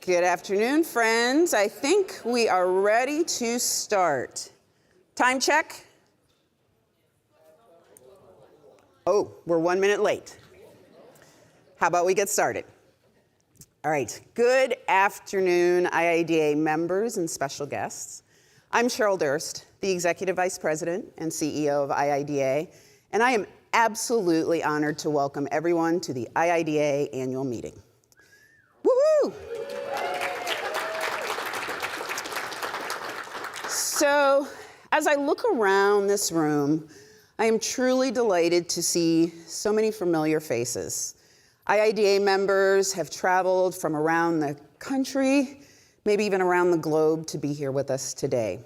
Good afternoon, friends. I think we are ready to start. Time check. Oh, we're 1 minute late. How about we get started? All right, good afternoon, IIDA members and special guests. I'm Cheryl Durst, the Executive Vice President and CEO of IIDA, and I am absolutely honored to welcome everyone to the IIDA Annual Meeting. Woohoo! So, as I look around this room, I am truly delighted to see so many familiar faces. IIDA members have traveled from around the country, maybe even around the globe, to be here with us today.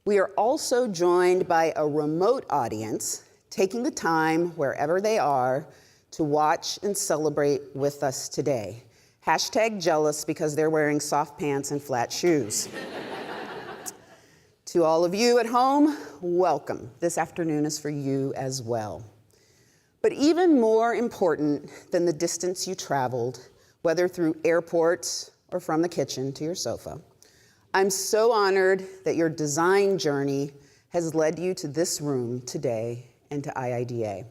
We are also joined by a remote audience taking the time, wherever they are, to watch and celebrate with us today. Hashtag jealous because they're wearing soft pants and flat shoes. To all of you at home, welcome. This afternoon is for you as well. But even more important than the distance you traveled, whether through airports or from the kitchen to your sofa, I'm so honored that your design journey has led you to this room today and to IIDA.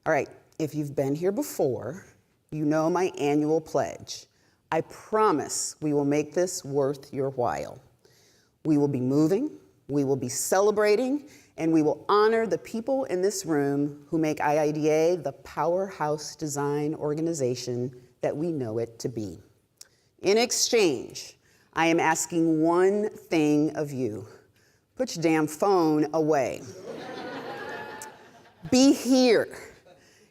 All right, if you've been here before, you know my annual pledge. I promise we will make this worth your while. We will be moving, we will be celebrating, and we will honor the people in this room who make IIDA the powerhouse design organization that we know it to be. In exchange, I am asking one thing of you. Put your damn phone away. Be here.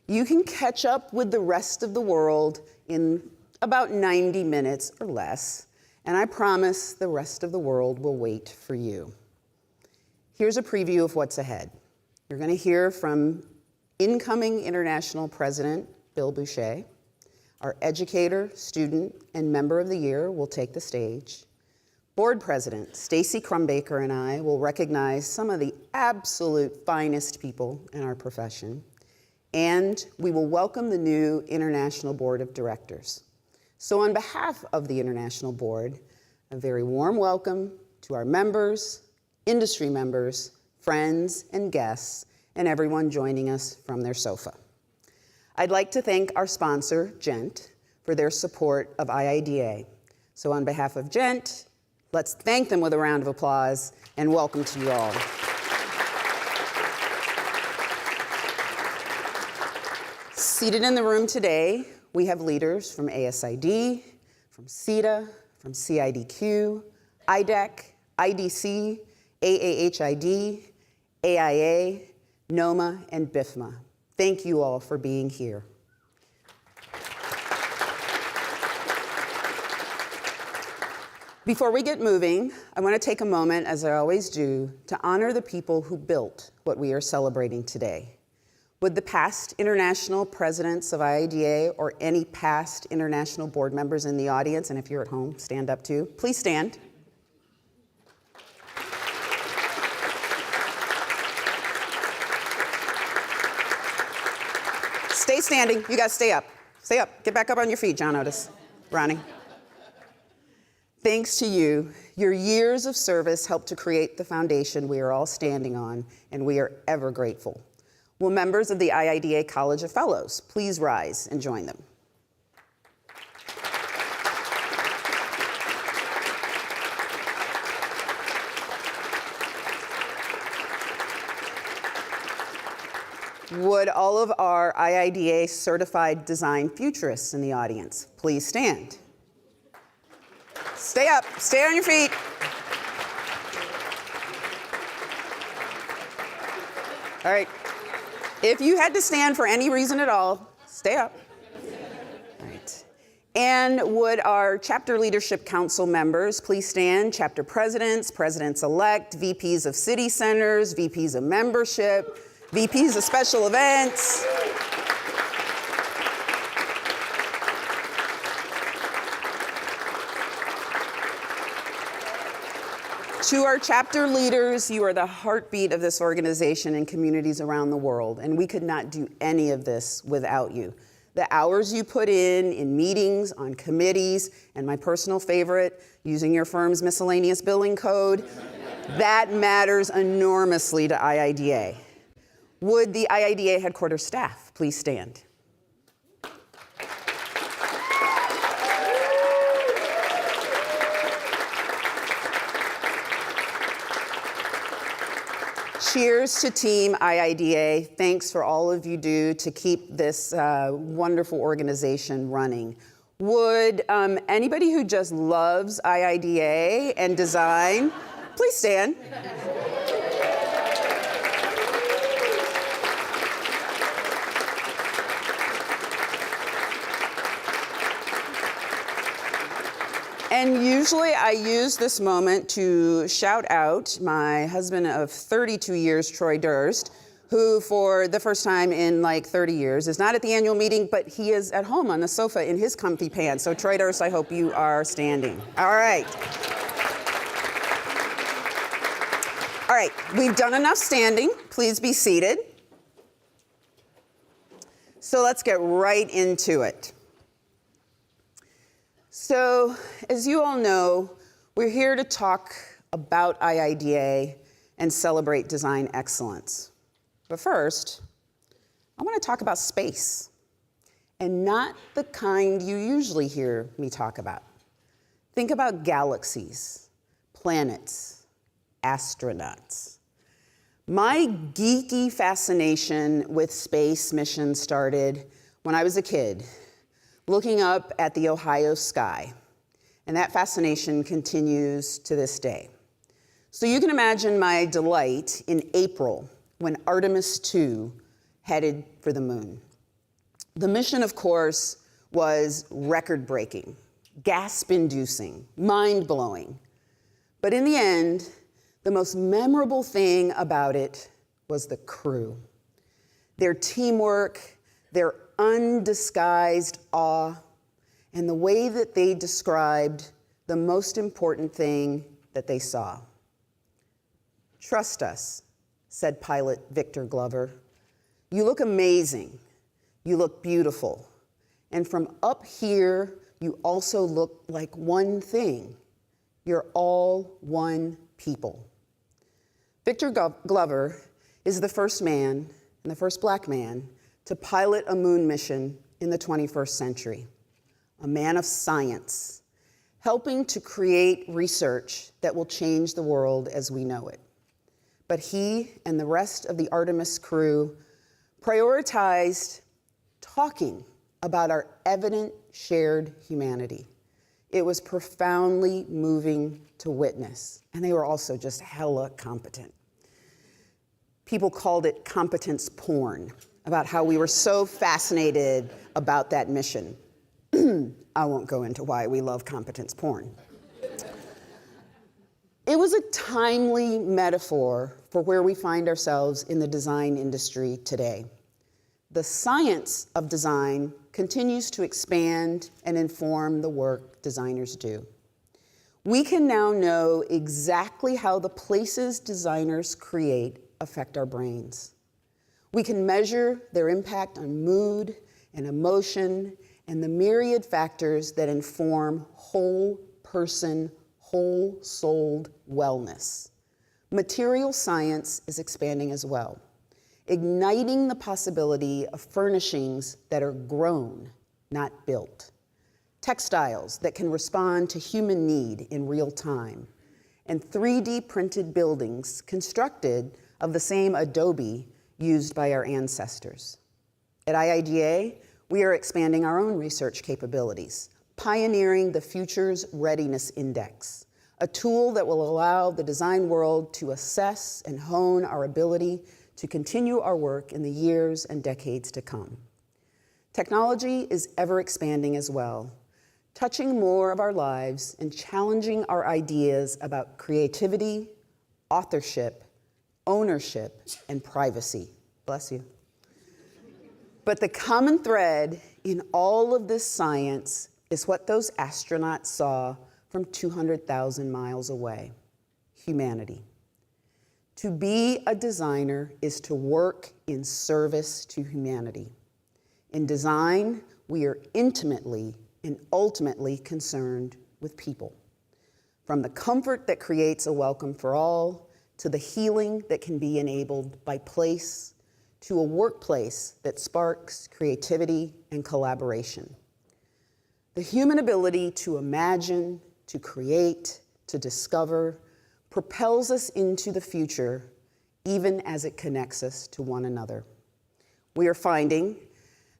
You can catch up with the rest of the world in about 90 minutes or less, and I promise the rest of the world will wait for you. Here's a preview of what's ahead. You're going to hear from incoming International President Bill Boucher. Our Educator, Student, and Member of the Year will take the stage. Board President Stacy Crumbaker and I will recognize some of the absolute finest people in our profession. And we will welcome the new International Board of Directors. So on behalf of the International Board, a very warm welcome to our members, industry members, friends and guests, and everyone joining us from their sofa. I'd like to thank our sponsor, Gent, for their support of IIDA. So on behalf of Gent, let's thank them with a round of applause and welcome to you all. Seated in the room today, we have leaders from ASID, from CIDA, from CIDQ, IDEC, IDC, AAHID, AIA, NOMA, and BIFMA. Thank you all for being here. Before we get moving, I want to take a moment, as I always do, to honor the people who built what we are celebrating today. Would the past international presidents of IIDA or any past international board members in the audience, and if you're at home, stand up too, please stand. Stay standing. You guys stay up. Stay up. Get back up on your feet, John Otis. Ronnie. Thanks to you, your years of service helped to create the foundation we are all standing on, and we are ever grateful. Will members of the IIDA College of Fellows please rise and join them? Would all of our IIDA certified design futurists in the audience please stand? Stay up, stay on your feet. All right. If you had to stand for any reason at all, stay up. All right. And would our Chapter Leadership Council members please stand? Chapter presidents, presidents-elect, VPs of city centers, VPs of membership, VPs of special events. To our chapter leaders, you are the heartbeat of this organization and communities around the world, and we could not do any of this without you. the hours you put in meetings, on committees, and my personal favorite, using your firm's miscellaneous billing code, that matters enormously to IIDA. Would the IIDA headquarters staff please stand? Cheers to Team IIDA. Thanks for all of you do to keep this wonderful organization running. Would anybody who just loves IIDA and design, please stand. And usually I use this moment to shout out my husband of 32 years, Troy Durst, who for the first time in like 30 years is not at the annual meeting, but he is at home on the sofa in his comfy pants. So Troy Durst, I hope you are standing. All right. All right, we've done enough standing. Please be seated. So let's get right into it. So, as you all know, we're here to talk about IIDA and celebrate design excellence. But first, I want to talk about space, and not the kind you usually hear me talk about. Think about galaxies, planets, astronauts. My geeky fascination with space missions started when I was a kid, looking up at the Ohio sky. And that fascination continues to this day. So you can imagine my delight in April when Artemis II headed for the moon. The mission, of course, was record-breaking, gasp-inducing, mind-blowing. But in the end, the most memorable thing about it was the crew. Their teamwork, their undisguised awe, and the way that they described the most important thing that they saw. "Trust us," said pilot Victor Glover. "You look amazing. You look beautiful. And from up here, you also look like one thing. You're all one people." Victor Glover is the first man and the first black man to pilot a moon mission in the 21st century, a man of science, helping to create research that will change the world as we know it. But he and the rest of the Artemis crew prioritized talking about our evident shared humanity. It was profoundly moving to witness, and they were also just hella competent. People called it competence porn, about how we were so fascinated about that mission. I won't go into why we love competence porn. It was a timely metaphor for where we find ourselves in the design industry today. The science of design continues to expand and inform the work designers do. We can now know exactly how the places designers create affect our brains. We can measure their impact on mood and emotion and the myriad factors that inform whole person, whole-souled wellness. Material science is expanding as well, igniting the possibility of furnishings that are grown, not built. Textiles that can respond to human need in real time, and 3D printed buildings constructed of the same adobe used by our ancestors. At IIDA, we are expanding our own research capabilities, pioneering the Futures Readiness Index, a tool that will allow the design world to assess and hone our ability to continue our work in the years and decades to come. Technology is ever expanding as well, touching more of our lives and challenging our ideas about creativity, authorship, ownership, and privacy. Bless you. But the common thread in all of this science is what those astronauts saw from 200,000 miles away: humanity. To be a designer is to work in service to humanity. In design, we are intimately and ultimately concerned with people. From the comfort that creates a welcome for all, to the healing that can be enabled by place, to a workplace that sparks creativity and collaboration. The human ability to imagine, to create, to discover, propels us into the future, even as it connects us to one another. We are finding,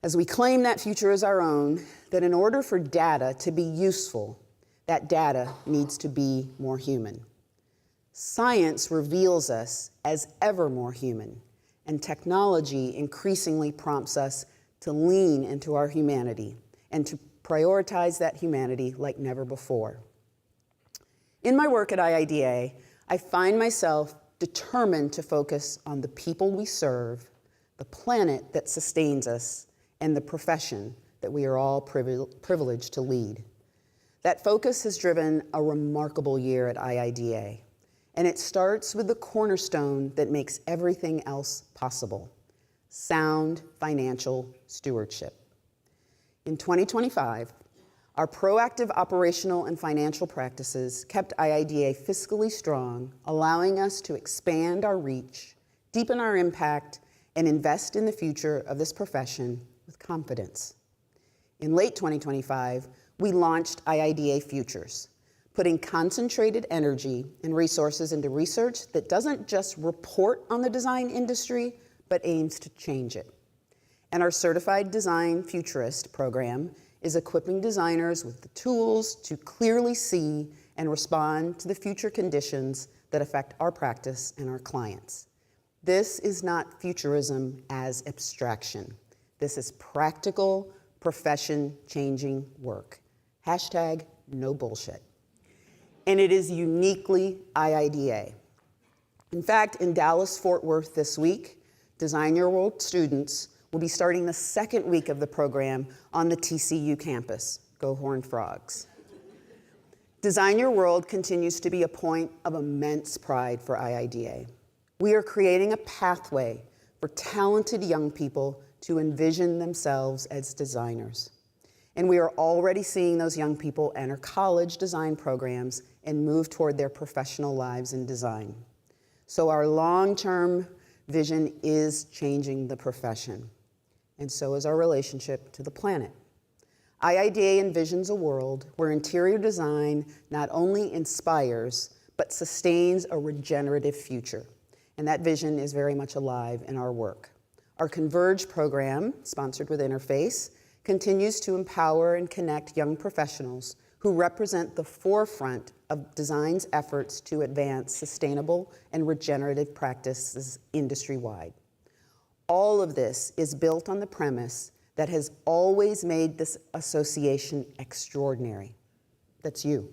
as we claim that future as our own, that in order for data to be useful, that data needs to be more human. Science reveals us as ever more human, and technology increasingly prompts us to lean into our humanity and to prioritize that humanity like never before. In my work at IIDA, I find myself determined to focus on the people we serve, the planet that sustains us, and the profession that we are all privileged to lead. That focus has driven a remarkable year at IIDA, and it starts with the cornerstone that makes everything else possible: sound financial stewardship. In 2025, our proactive operational and financial practices kept IIDA fiscally strong, allowing us to expand our reach, deepen our impact, and invest in the future of this profession with confidence. In late 2025, we launched IIDA Futures, putting concentrated energy and resources into research that doesn't just report on the design industry, but aims to change it. And our Certified Design Futurist program is equipping designers with the tools to clearly see and respond to the future conditions that affect our practice and our clients. This is not futurism as abstraction. This is practical, profession-changing work. Hashtag no bullshit. And it is uniquely IIDA. In fact, in Dallas-Fort Worth this week, Design Your World students will be starting the second week of the program on the TCU campus. Go Horned Frogs. Design Your World continues to be a point of immense pride for IIDA. We are creating a pathway for talented young people to envision themselves as designers. And we are already seeing those young people enter college design programs and move toward their professional lives in design. So our long-term vision is changing the profession, and so is our relationship to the planet. IIDA envisions a world where interior design not only inspires, but sustains a regenerative future. And that vision is very much alive in our work. Our Converge program, sponsored with Interface, continues to empower and connect young professionals who represent the forefront of design's efforts to advance sustainable and regenerative practices industry-wide. All of this is built on the premise that has always made this association extraordinary. That's you.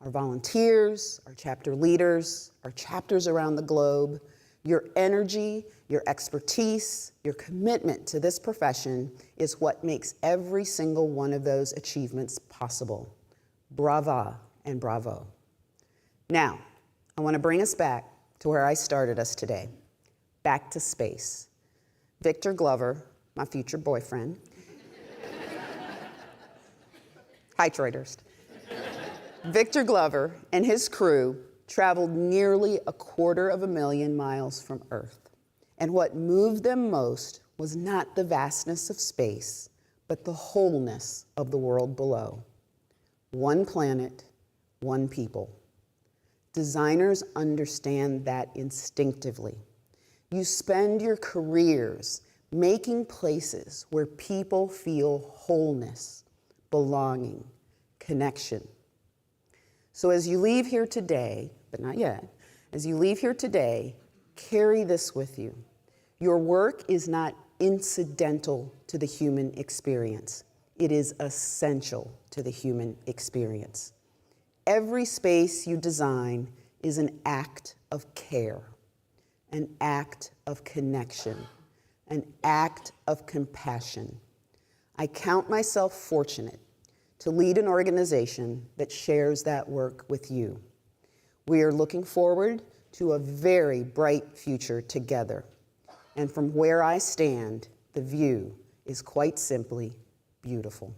Our volunteers, our chapter leaders, our chapters around the globe, your energy, your expertise, your commitment to this profession is what makes every single one of those achievements possible. Brava and bravo. Now, I want to bring us back to where I started us today, back to space. Victor Glover, my future boyfriend. Hi, Troydurst. Victor Glover and his crew traveled nearly 250,000 miles from Earth. And what moved them most was not the vastness of space, but the wholeness of the world below. One planet, one people. Designers understand that instinctively. You spend your careers making places where people feel wholeness, belonging, connection. So as you leave here today, but not yet, as you leave here today, carry this with you. Your work is not incidental to the human experience. It is essential to the human experience. Every space you design is an act of care, an act of connection, an act of compassion. I count myself fortunate to lead an organization that shares that work with you. We are looking forward to a very bright future together. And from where I stand, the view is quite simply beautiful.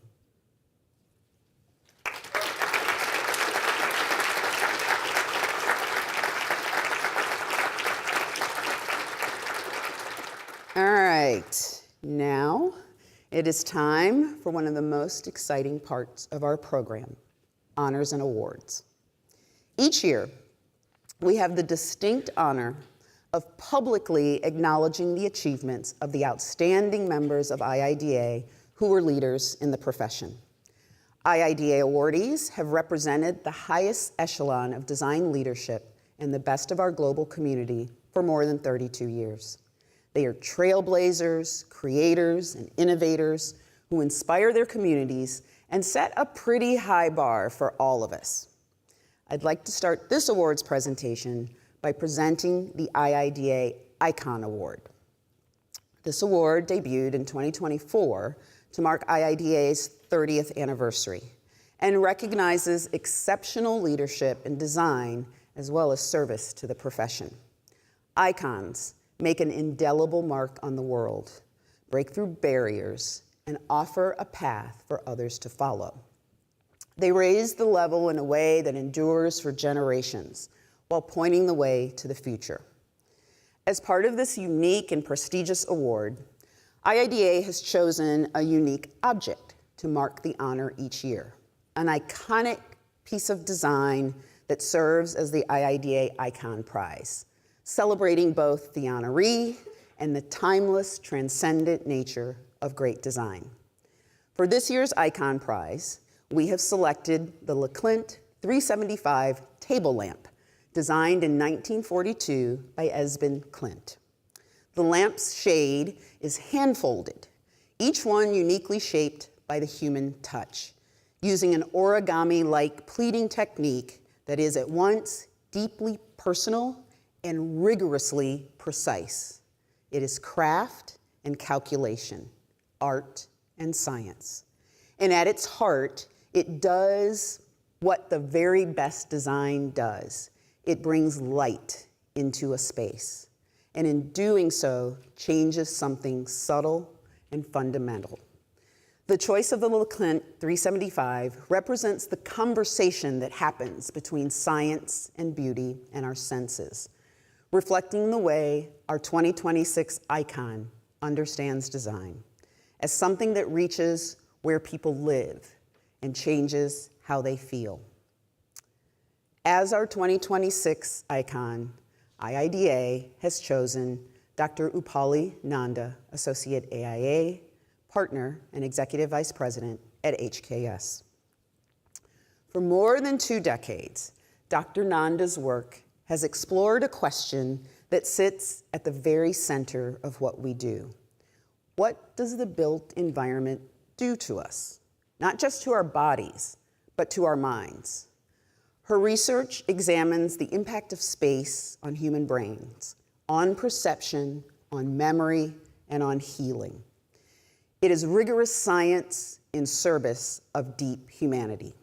All right, now it is time for one of the most exciting parts of our program, honors and awards. Each year, we have the distinct honor of publicly acknowledging the achievements of the outstanding members of IIDA who were leaders in the profession. IIDA awardees have represented the highest echelon of design leadership and the best of our global community for more than 32 years. They are trailblazers, creators, and innovators who inspire their communities and set a pretty high bar for all of us. I'd like to start this awards presentation by presenting the IIDA ICON Award. This award debuted in 2024 to mark IIDA's 30th anniversary and recognizes exceptional leadership in design as well as service to the profession. Icons make an indelible mark on the world, break through barriers, and offer a path for others to follow. They raise the level in a way that endures for generations while pointing the way to the future. As part of this unique and prestigious award, IIDA has chosen a unique object to mark the honor each year, an iconic piece of design that serves as the IIDA Icon Prize, celebrating both the honoree and the timeless, transcendent nature of great design. For this year's Icon Prize, we have selected the LeClint 375 table lamp, designed in 1942 by Esben Klint. The lamp's shade is hand-folded, each one uniquely shaped by the human touch, using an origami-like pleating technique that is at once deeply personal and rigorously precise. It is craft and calculation, art and science. And at its heart, it does what the very best design does. It brings light into a space, and in doing so, changes something subtle and fundamental. The choice of the LeClint 375 represents the conversation that happens between science and beauty and our senses, reflecting the way our 2026 icon understands design as something that reaches where people live and changes how they feel. As our 2026 icon, IIDA has chosen Dr. Upali Nanda, Associate AIA, Partner and Executive Vice President at HKS. For more than 2 decades, Dr. Nanda's work has explored a question that sits at the very center of what we do. What does the built environment do to us? Not just to our bodies, but to our minds. Her research examines the impact of space on human brains, on perception, on memory, and on healing. It is rigorous science in service of deep humanity.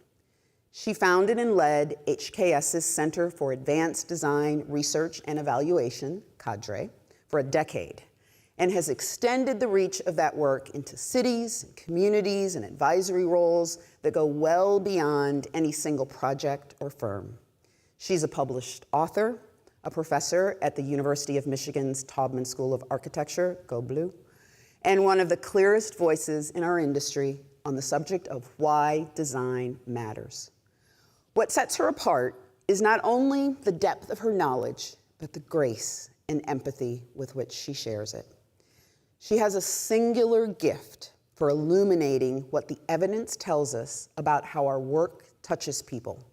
She founded and led HKS's Center for Advanced Design Research and Evaluation, CADRE, for a decade, and has extended the reach of that work into cities, and communities, and advisory roles that go well beyond any single project or firm. She's a published author, a professor at the University of Michigan's Taubman School of Architecture, go Blue, and one of the clearest voices in our industry on the subject of why design matters. What sets her apart is not only the depth of her knowledge, but the grace and empathy with which she shares it. She has a singular gift for illuminating what the evidence tells us about how our work touches people,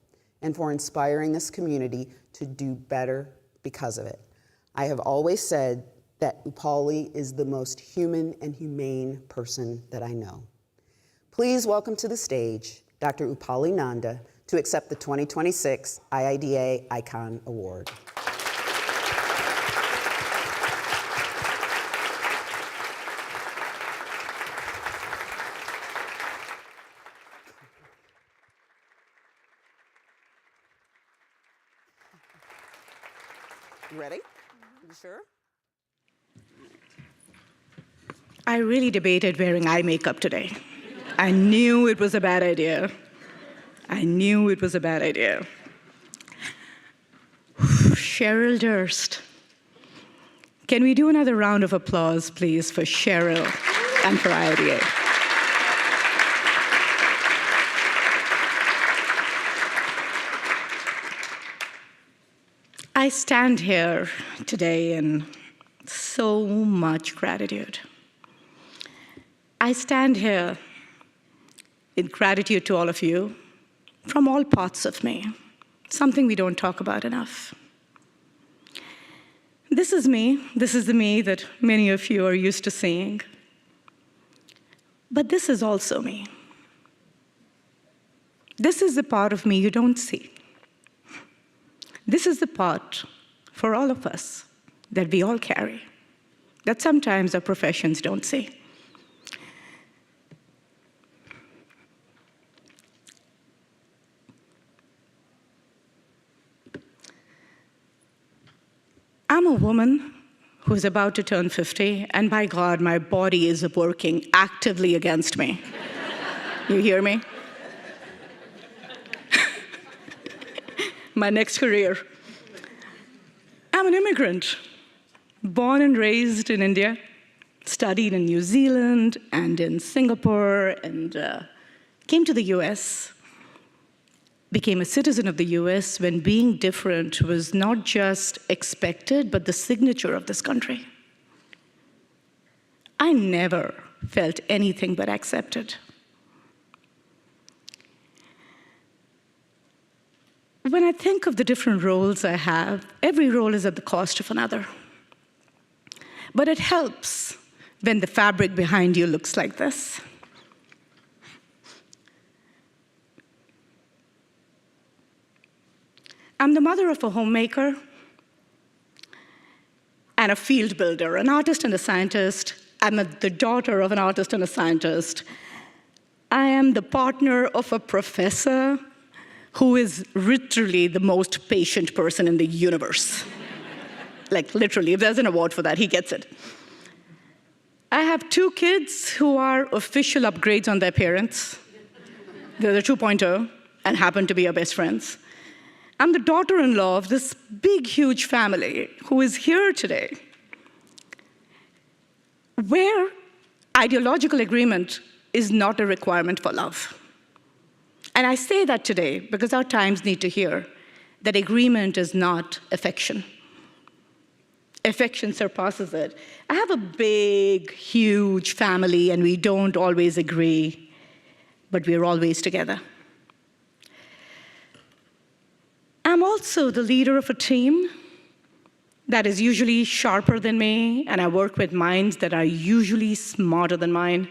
and for inspiring this community to do better because of it. I have always said that Upali is the most human and humane person that I know. Please welcome to the stage Dr. Upali Nanda to accept the 2026 IIDA ICON Award. You ready? You sure? I really debated wearing eye makeup today. I knew it was a bad idea. I knew it was a bad idea. Cheryl Durst. Can we do another round of applause, please, for Cheryl and for IIDA? I stand here today in so much gratitude. I stand here in gratitude to all of you from all parts of me, something we don't talk about enough. This is me. This is the me that many of you are used to seeing. But this is also me. This is the part of me you don't see. This is the part for all of us that we all carry, that sometimes our professions don't see. I'm a woman who's about to turn 50, and by God, my body is working actively against me. You hear me? My next career. I'm an immigrant, born and raised in India, studied in New Zealand and in Singapore, and came to the US. Became a citizen of the US when being different was not just expected, but the signature of this country. I never felt anything but accepted. When I think of the different roles I have, every role is at the cost of another. But it helps when the fabric behind you looks like this. I'm the mother of a homemaker and a field builder, an artist and a scientist. I'm the daughter of an artist and a scientist. I am the partner of a professor who is literally the most patient person in the universe. Like, literally, if there's an award for that, he gets it. I have 2 kids who are official upgrades on their parents. They're the 2.0 and happen to be our best friends. I'm the daughter-in-law of this big, huge family who is here today, where ideological agreement is not a requirement for love. And I say that today because our times need to hear that agreement is not affection. Affection surpasses it. I have a big, huge family, and we don't always agree, but we're always together. I'm also the leader of a team that is usually sharper than me, and I work with minds that are usually smarter than mine.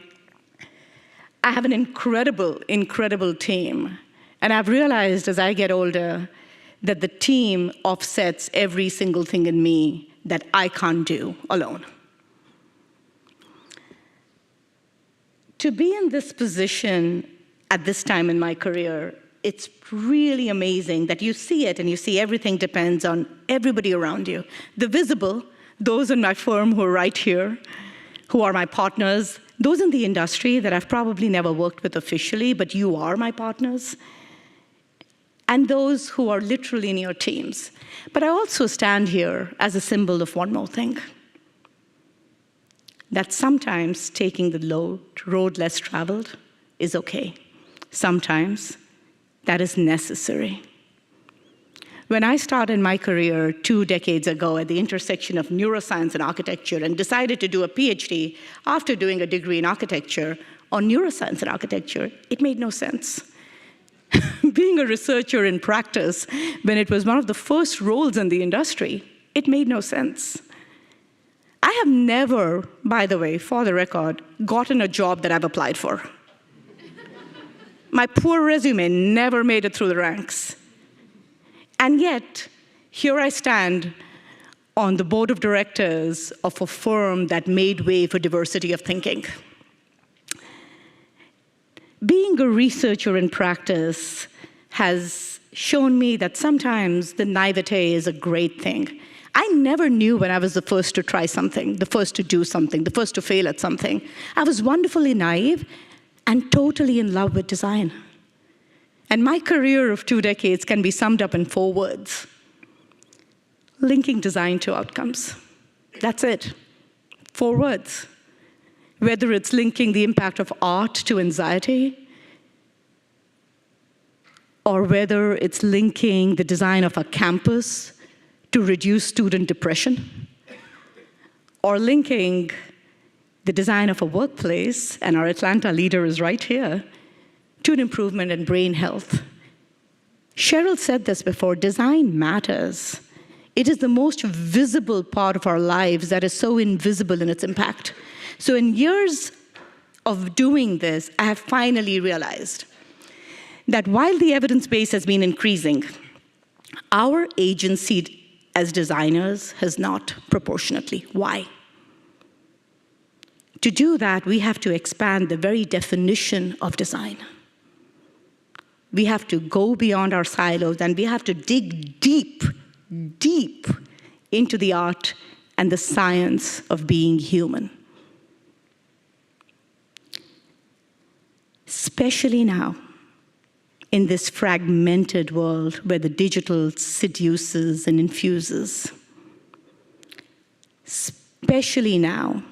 I have an incredible, incredible team, and I've realized as I get older that the team offsets every single thing in me that I can't do alone. To be in this position at this time in my career, it's really amazing that you see it and you see everything depends on everybody around you. The visible, those in my firm who are right here, who are my partners, those in the industry that I've probably never worked with officially, but you are my partners, and those who are literally in your teams. But I also stand here as a symbol of one more thing, that sometimes taking the road less traveled is okay. Sometimes that is necessary. When I started my career 2 decades ago at the intersection of neuroscience and architecture and decided to do a PhD after doing a degree in architecture on neuroscience and architecture, it made no sense. Being a researcher in practice, when it was one of the first roles in the industry, it made no sense. I have never, by the way, for the record, gotten a job that I've applied for. My poor resume never made it through the ranks. And yet, here I stand on the board of directors of a firm that made way for diversity of thinking. Being a researcher in practice has shown me that sometimes the naivete is a great thing. I never knew when I was the first to try something, the first to do something, the first to fail at something. I was wonderfully naive and totally in love with design. And my career of 2 decades can be summed up in 4 words: linking design to outcomes. That's it. 4 words. Whether it's linking the impact of art to anxiety, or whether it's linking the design of a campus to reduce student depression, or linking the design of a workplace, and our Atlanta leader is right here, to an improvement in brain health. Cheryl said this before: design matters. It is the most visible part of our lives that is so invisible in its impact. So in years of doing this, I have finally realized that while the evidence base has been increasing, our agency as designers has not proportionately. Why? To do that, we have to expand the very definition of design. We have to go beyond our silos, and we have to dig deep, deep into the art and the science of being human. Especially now, in this fragmented world where the digital seduces and infuses. Especially now,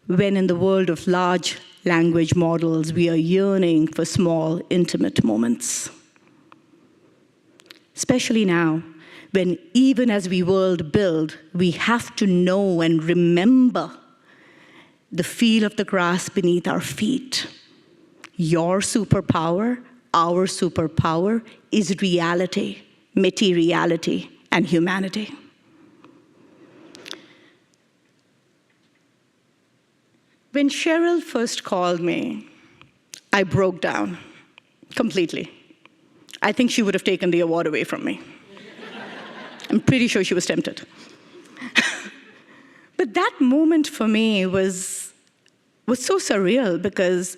when in the world of large language models, we are yearning for small, intimate moments. Especially now, when even as we world build, we have to know and remember the feel of the grass beneath our feet. Your superpower, our superpower, is reality, materiality, and humanity. When Cheryl first called me, I broke down completely. I think she would have taken the award away from me. I'm pretty sure she was tempted. But that moment for me was so surreal, because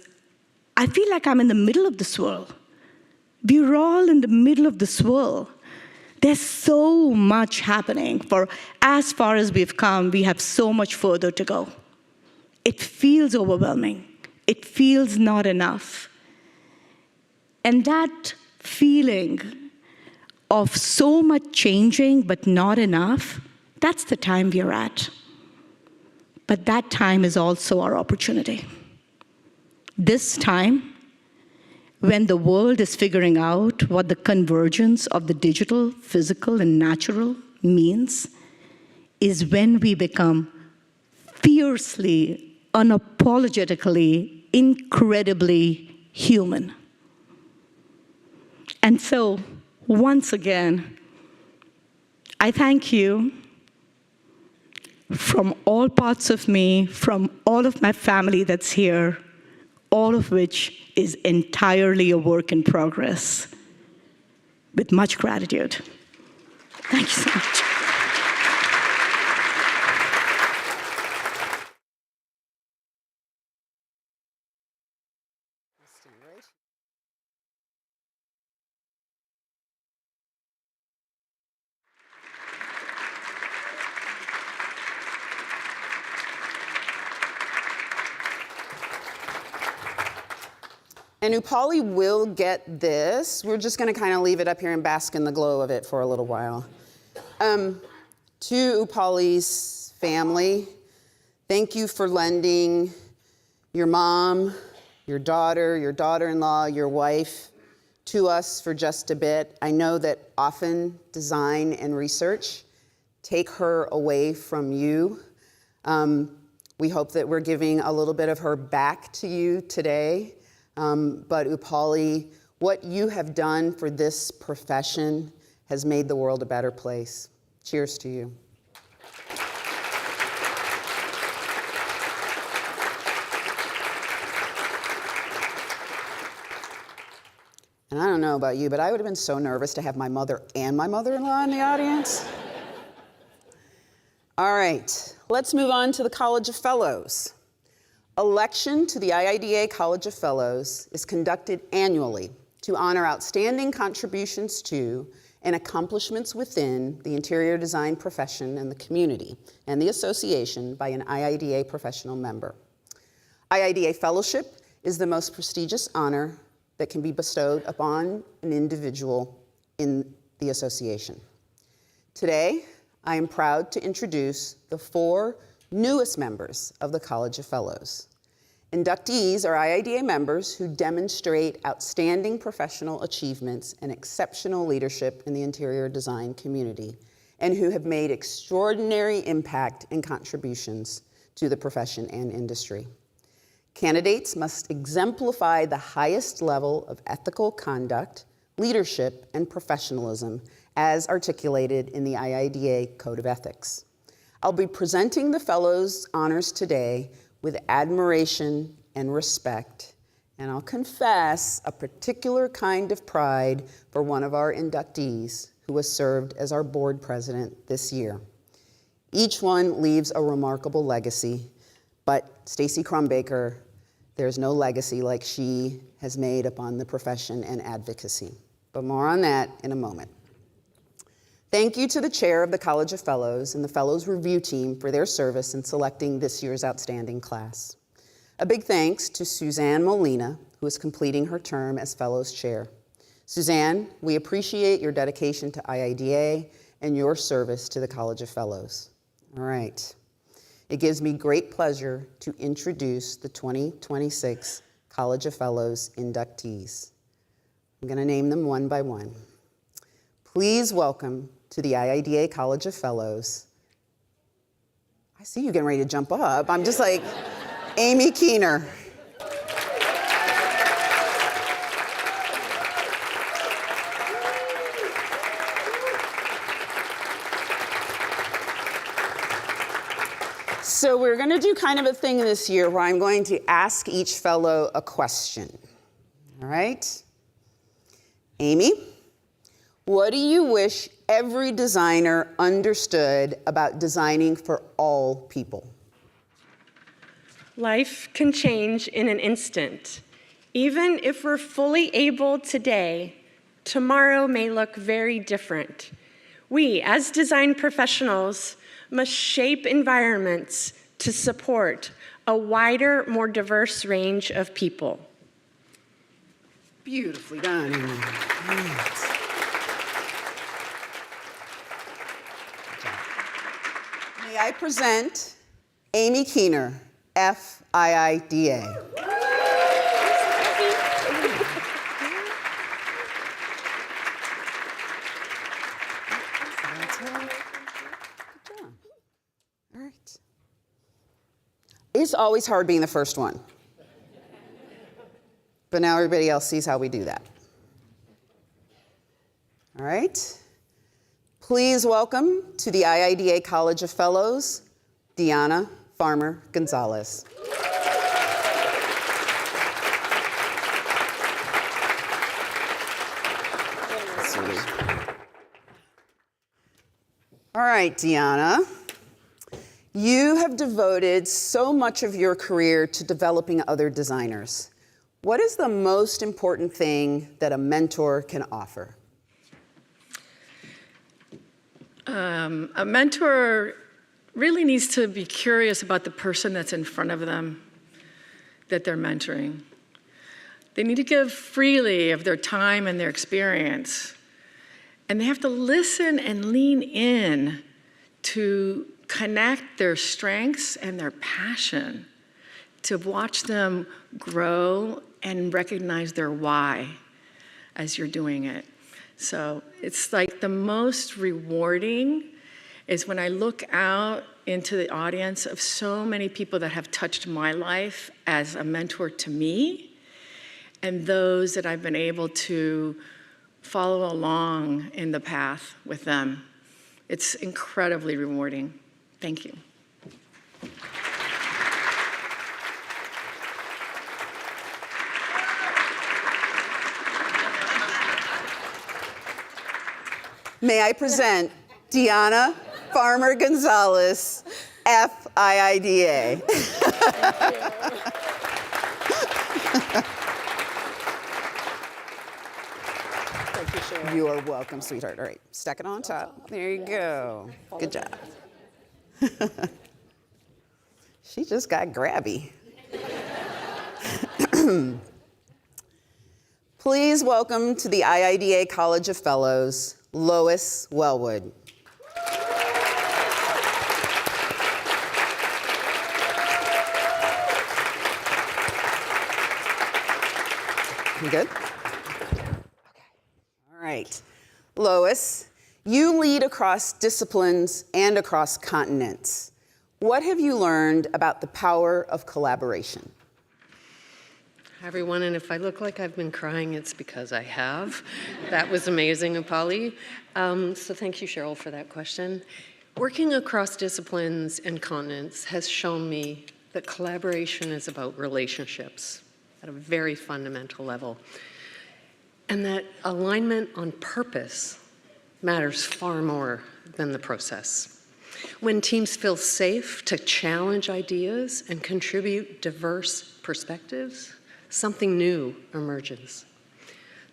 I feel like I'm in the middle of the swirl. We're all in the middle of the swirl. There's so much happening. For as far as we've come, we have so much further to go. It feels overwhelming. It feels not enough. And that feeling of so much changing but not enough, that's the time we're at. But that time is also our opportunity. This time, when the world is figuring out what the convergence of the digital, physical, and natural means, is when we become fiercely, unapologetically, incredibly human. And so, once again, I thank you from all parts of me, from all of my family that's here, all of which is entirely a work in progress, with much gratitude. Thank you so much. And Upali will get this. We're just gonna kind of leave it up here and bask in the glow of it for a little while. To Upali's family, thank you for lending your mom, your daughter-in-law, your wife to us for just a bit. I know that often design and research take her away from you. We hope that we're giving a little bit of her back to you today. But Upali, what you have done for this profession has made the world a better place. Cheers to you. And I don't know about you, but I would have been so nervous to have my mother and my mother-in-law in the audience. All right, let's move on to the College of Fellows. Election to the IIDA College of Fellows is conducted annually to honor outstanding contributions to and accomplishments within the interior design profession and the community and the association by an IIDA professional member. IIDA Fellowship is the most prestigious honor that can be bestowed upon an individual in the association. Today, I am proud to introduce the 4 newest members of the College of Fellows. Inductees are IIDA members who demonstrate outstanding professional achievements and exceptional leadership in the interior design community, and who have made extraordinary impact and contributions to the profession and industry. Candidates must exemplify the highest level of ethical conduct, leadership, and professionalism as articulated in the IIDA Code of Ethics. I'll be presenting the Fellows Honors today with admiration and respect, and I'll confess a particular kind of pride for one of our inductees who has served as our board president this year. Each one leaves a remarkable legacy, but Stacy Crumbaker, there's no legacy like she has made upon the profession and advocacy. But more on that in a moment. Thank you to the chair of the College of Fellows and the Fellows Review Team for their service in selecting this year's outstanding class. A big thanks to Suzanne Molina, who is completing her term as Fellows Chair. Suzanne, we appreciate your dedication to IIDA and your service to the College of Fellows. All right. It gives me great pleasure to introduce the 2026 College of Fellows inductees. I'm going to name them one by one. Please welcome to the IIDA College of Fellows. I see you getting ready to jump up. I'm just like, Amy Keener. So we're going to do kind of a thing this year where I'm going to ask each fellow a question. All right? Amy, what do you wish every designer understood about designing for all people? Life can change in an instant. Even if we're fully able today, tomorrow may look very different. We, as design professionals, must shape environments to support a wider, more diverse range of people. Beautifully done, Amy. Right. May I present Amy Keener, FIIDA. All right. It's always hard being the first one. But now everybody else sees how we do that. All right. Please welcome to the IIDA College of Fellows, Deanna Farmer Gonzalez. All right, Deanna. You have devoted so much of your career to developing other designers. What is the most important thing that a mentor can offer? A mentor really needs to be curious about the person that's in front of them that they're mentoring. They need to give freely of their time and their experience. And they have to listen and lean in to connect their strengths and their passion, to watch them grow and recognize their why as you're doing it. So it's like the most rewarding is when I look out into the audience of so many people that have touched my life as a mentor to me, and those that I've been able to follow along in the path with them. It's incredibly rewarding. Thank you. May I present Deanna Farmer Gonzalez, FIIDA. you, Cheryl. You are welcome, sweetheart. All right, stack it on top. There you go. Good job. She just got grabby. Please welcome to the IIDA College of Fellows, Lois Wellwood. You good? Okay. All right. Lois, you lead across disciplines and across continents. What have you learned about the power of collaboration? Hi, everyone, and if I look like I've been crying, it's because I have. That was amazing, Apolli. So thank you, Cheryl, for that question. Working across disciplines and continents has shown me that collaboration is about relationships at a very fundamental level, and that alignment on purpose matters far more than the process. When teams feel safe to challenge ideas and contribute diverse perspectives, something new emerges.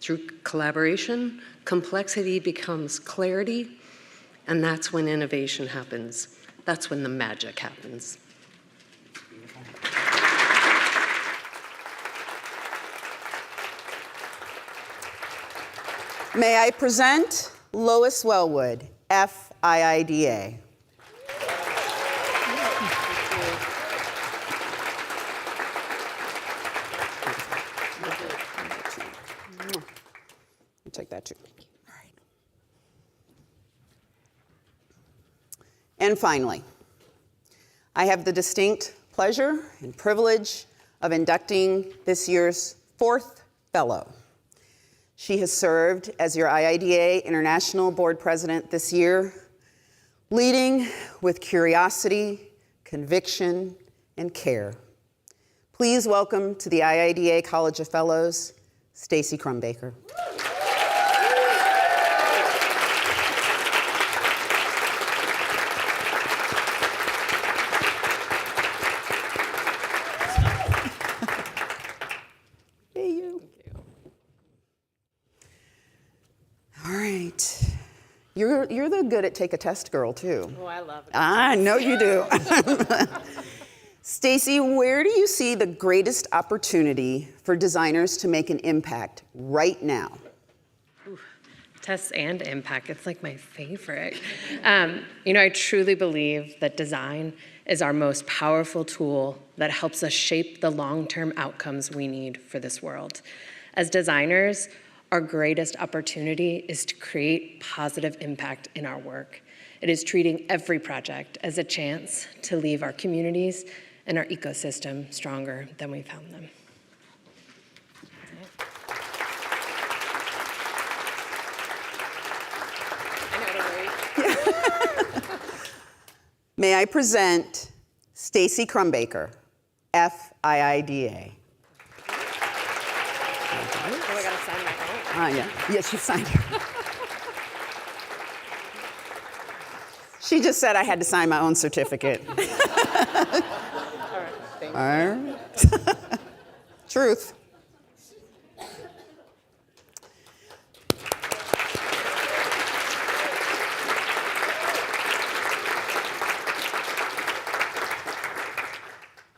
Through collaboration, complexity becomes clarity, and that's when innovation happens. That's when the magic happens. May I present Lois Wellwood, FIIDA. You take that too. All right. And finally, I have the distinct pleasure and privilege of inducting this year's 4th fellow. She has served as your IIDA International Board President this year, leading with curiosity, conviction, and care. Please welcome to the IIDA College of Fellows, Stacy Crumbaker. Hey, you. All right. You're the good at take a test girl, too. Oh, I love it. I know you do. Stacy, where do you see the greatest opportunity for designers to make an impact right now? Tests and impact, it's like my favorite. I truly believe that design is our most powerful tool that helps us shape the long-term outcomes we need for this world. As designers, our greatest opportunity is to create positive impact in our work. It is treating every project as a chance to leave our communities and our ecosystem stronger than we found them. May I present Stacy Crumbaker, FIIDA. Oh, I gotta sign my own. Yeah. Yes, you signed her. She just said I had to sign my own certificate. All right, thank you. All right. Truth.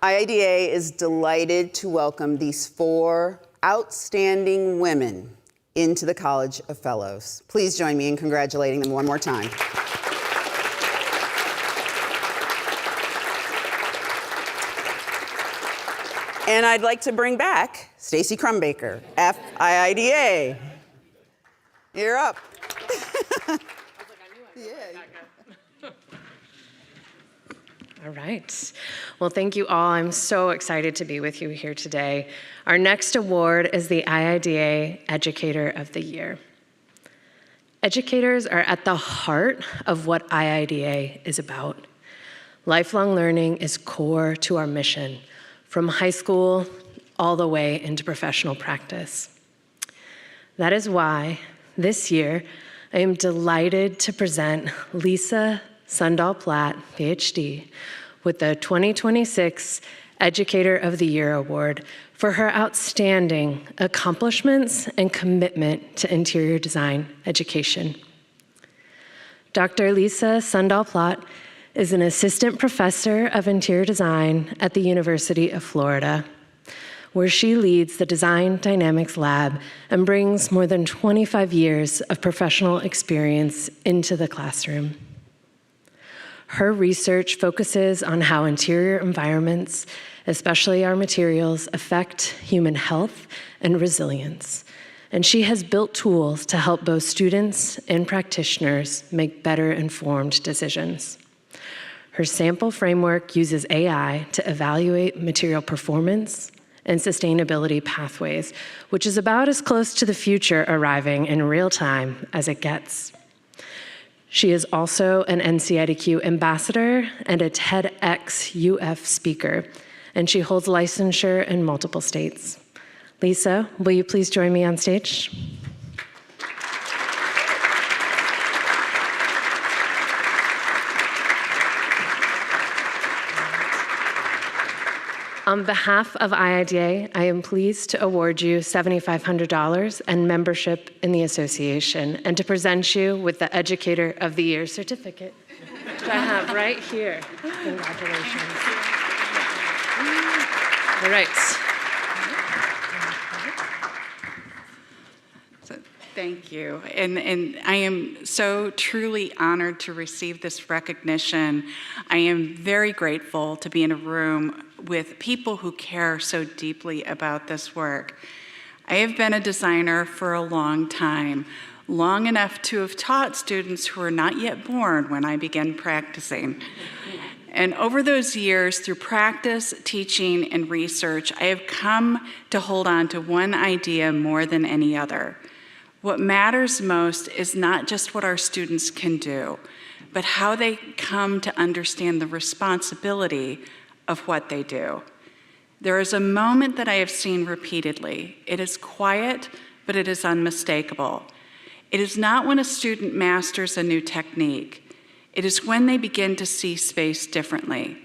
IIDA is delighted to welcome these 4 outstanding women into the College of Fellows. Please join me in congratulating them one more time. And I'd like to bring back Stacy Crumbaker, FIIDA. You're up. All right. Well, thank you all. I'm so excited to be with you here today. Our next award is the IIDA Educator of the Year. Educators are at the heart of what IIDA is about. Lifelong learning is core to our mission, from high school all the way into professional practice. That is why this year I am delighted to present Lisa Sundahl-Platt, PhD, with the 2026 Educator of the Year Award for her outstanding accomplishments and commitment to interior design education. Dr. Lisa Sundahl-Plott is an assistant professor of interior design at the University of Florida, where she leads the Design Dynamics Lab and brings more than 25 years of professional experience into the classroom. Her research focuses on how interior environments, especially our materials, affect human health and resilience. And she has built tools to help both students and practitioners make better informed decisions. Her sample framework uses AI to evaluate material performance and sustainability pathways, which is about as close to the future arriving in real time as it gets. She is also an NCIDQ ambassador and a TEDxUF speaker, and she holds licensure in multiple states. Lisa, will you please join me on stage? On behalf of IIDA, I am pleased to award you $7,500 and membership in the association, and to present you with the Educator of the Year certificate, which I have right here. Congratulations. All right. Thank you. And I am so truly honored to receive this recognition. I am very grateful to be in a room with people who care so deeply about this work. I have been a designer for a long time, long enough to have taught students who were not yet born when I began practicing. And over those years, through practice, teaching, and research, I have come to hold on to one idea more than any other. What matters most is not just what our students can do, but how they come to understand the responsibility of what they do. There is a moment that I have seen repeatedly. It is quiet, but it is unmistakable. It is not when a student masters a new technique. It is when they begin to see space differently.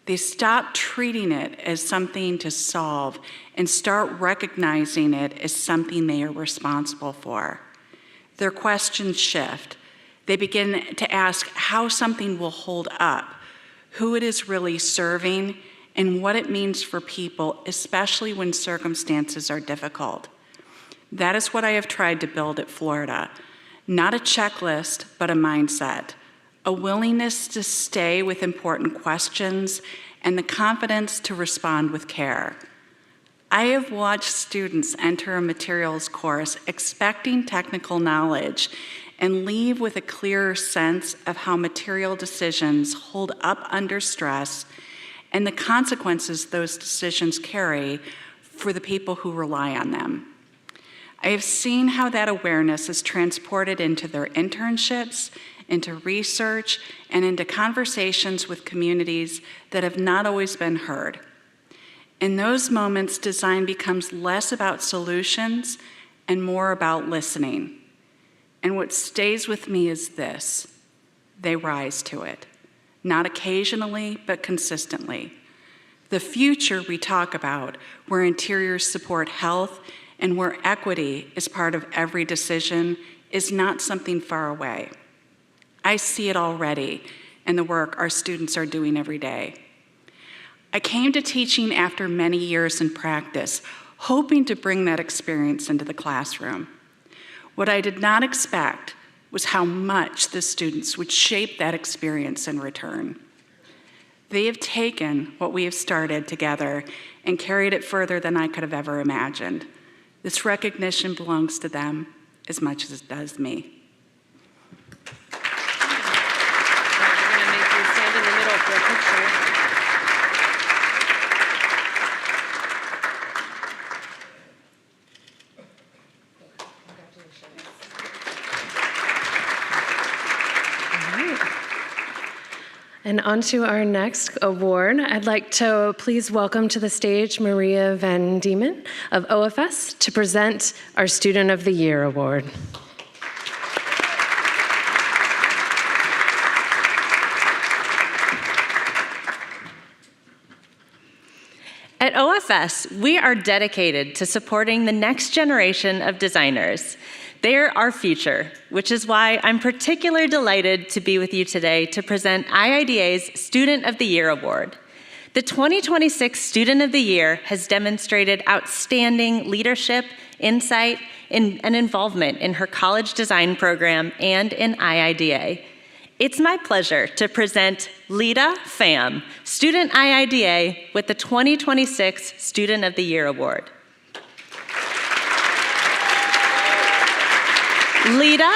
They stop treating it as something to solve and start recognizing it as something they are responsible for. Their questions shift. They begin to ask how something will hold up, who it is really serving, and what it means for people, especially when circumstances are difficult. That is what I have tried to build at Florida. Not a checklist, but a mindset. A willingness to stay with important questions, and the confidence to respond with care. I have watched students enter a materials course expecting technical knowledge and leave with a clearer sense of how material decisions hold up under stress and the consequences those decisions carry for the people who rely on them. I have seen how that awareness is transported into their internships, into research, and into conversations with communities that have not always been heard. In those moments, design becomes less about solutions and more about listening. And what stays with me is this: they rise to it, not occasionally, but consistently. The future we talk about, where interiors support health and where equity is part of every decision, is not something far away. I see it already in the work our students are doing every day. I came to teaching after many years in practice, hoping to bring that experience into the classroom. What I did not expect was how much the students would shape that experience in return. They have taken what we have started together and carried it further than I could have ever imagined. This recognition belongs to them as much as it does me. And on to our next award. I'd like to please welcome to the stage Maria Van Diemen of OFS to present our Student of the Year Award. At OFS, we are dedicated to supporting the next generation of designers. They're our future, which is why I'm particularly delighted to be with you today to present IIDA's Student of the Year Award. The 2026 Student of the Year has demonstrated outstanding leadership, insight, and involvement in her college design program and in IIDA. It's my pleasure to present Lita Pham, Student IIDA, with the 2026 Student of the Year Award. Lita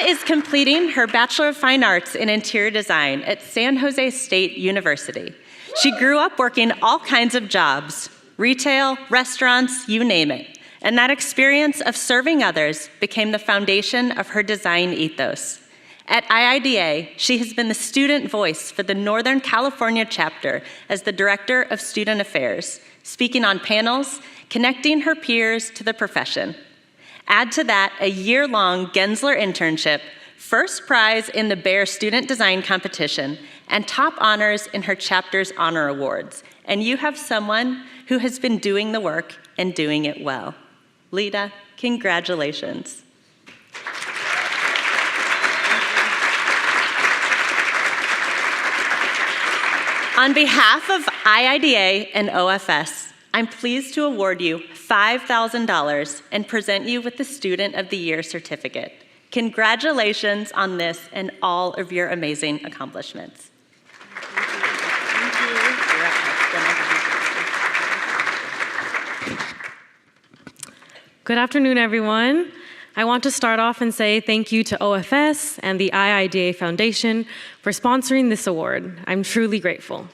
is completing her Bachelor of Fine Arts in Interior Design at San Jose State University. She grew up working all kinds of jobs, retail, restaurants, you name it. And that experience of serving others became the foundation of her design ethos. At IIDA, she has been the student voice for the Northern California chapter as the Director of Student Affairs, speaking on panels, connecting her peers to the profession. Add to that a year-long Gensler internship, first prize in the Bear Student Design Competition, and top honors in her chapter's honor awards. And you have someone who has been doing the work and doing it well. Lita, congratulations. On behalf of IIDA and OFS, I'm pleased to award you $5,000 and present you with the Student of the Year certificate. Congratulations on this and all of your amazing accomplishments. Good afternoon, everyone. I want to start off and say thank you to OFS and the IIDA Foundation for sponsoring this award. I'm truly grateful.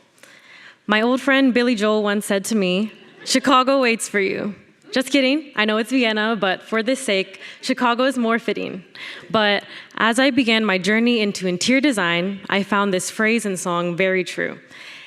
My old friend Billy Joel once said to me, "Chicago waits for you." Just kidding, I know it's Vienna, but for this sake, Chicago is more fitting. But as I began my journey into interior design, I found this phrase and song very true.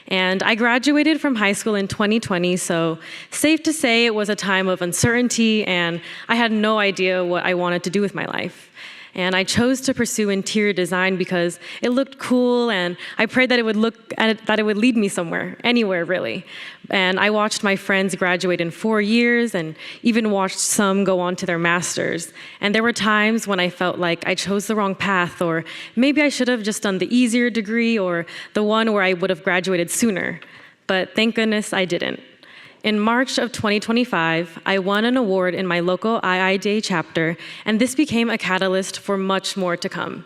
And I graduated from high school in 2020, so safe to say it was a time of uncertainty and I had no idea what I wanted to do with my life. And I chose to pursue interior design because it looked cool and I prayed that it would lead me somewhere, anywhere really. And I watched my friends graduate in 4 years and even watched some go on to their masters. And there were times when I felt like I chose the wrong path, or maybe I should have just done the easier degree or the one where I would have graduated sooner. But thank goodness I didn't. In March of 2025, I won an award in my local IIDA chapter, and this became a catalyst for much more to come.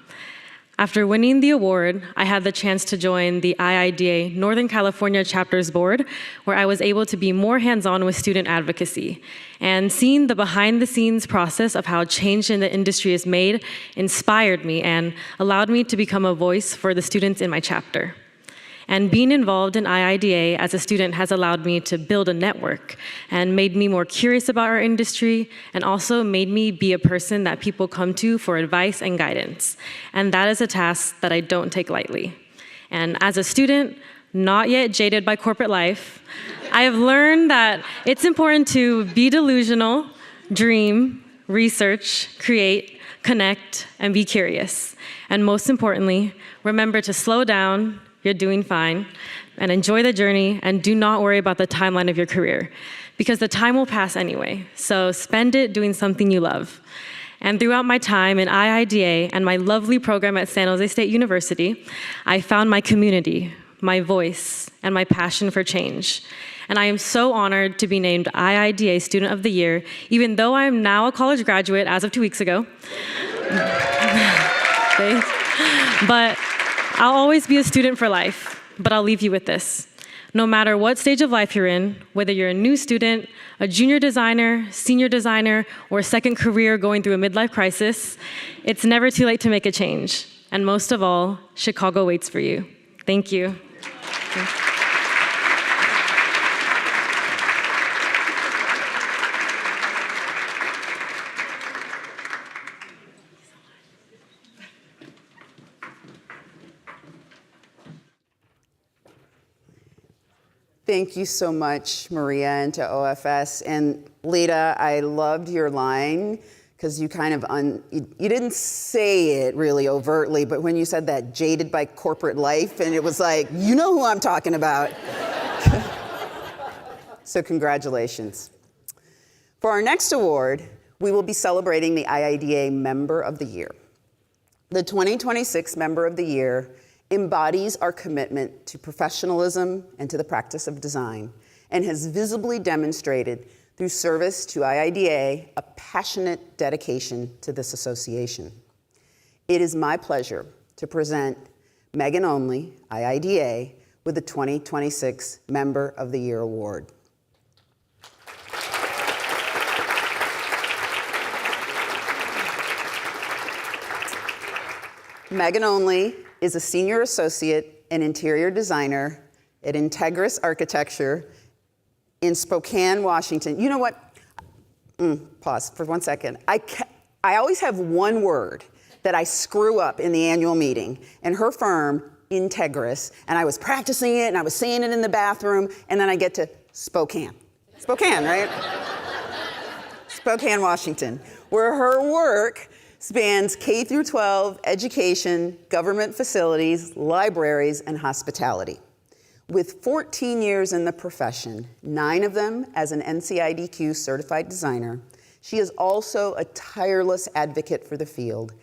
After winning the award, I had the chance to join the IIDA Northern California chapter's board, where I was able to be more hands-on with student advocacy. And seeing the behind-the-scenes process of how change in the industry is made inspired me and allowed me to become a voice for the students in my chapter. And being involved in IIDA as a student has allowed me to build a network and made me more curious about our industry, and also made me be a person that people come to for advice and guidance. And that is a task that I don't take lightly. And as a student, not yet jaded by corporate life, I have learned that it's important to be delusional, dream, research, create, connect, and be curious. And most importantly, remember to slow down, you're doing fine, and enjoy the journey, and do not worry about the timeline of your career, because the time will pass anyway, so spend it doing something you love. And throughout my time in IIDA and my lovely program at San Jose State University, I found my community, my voice, and my passion for change. And I am so honored to be named IIDA Student of the Year, even though I am now a college graduate as of 2 weeks ago. Thanks. But I'll always be a student for life, but I'll leave you with this. No matter what stage of life you're in, whether you're a new student, a junior designer, senior designer, or a second career going through a midlife crisis, it's never too late to make a change. And most of all, Chicago waits for you. Thank you. Thank you so much, Maria, and to OFS. And Lita, I loved your line, because you kind of, you didn't say it really overtly, but when you said that, jaded by corporate life, and it was like, you know who I'm talking about. So congratulations. For our next award, we will be celebrating the IIDA Member of the Year. The 2026 Member of the Year embodies our commitment to professionalism and to the practice of design, and has visibly demonstrated through service to IIDA a passionate dedication to this association. It is my pleasure to present Megan Only, IIDA, with the 2026 Member of the Year Award. Megan Only is a senior associate and interior designer at Integris Architecture in Spokane, Washington. You know what? Pause for 1 second. I always have one word that I screw up in the annual meeting, and her firm, Integris, and I was practicing it, and I was saying it in the bathroom, and then I get to Spokane. Spokane, right? Spokane, Washington, where her work spans K through 12 education, government facilities, libraries, and hospitality. With 14 years in the profession, 9 of them as an NCIDQ certified designer, she is also a tireless advocate for the field,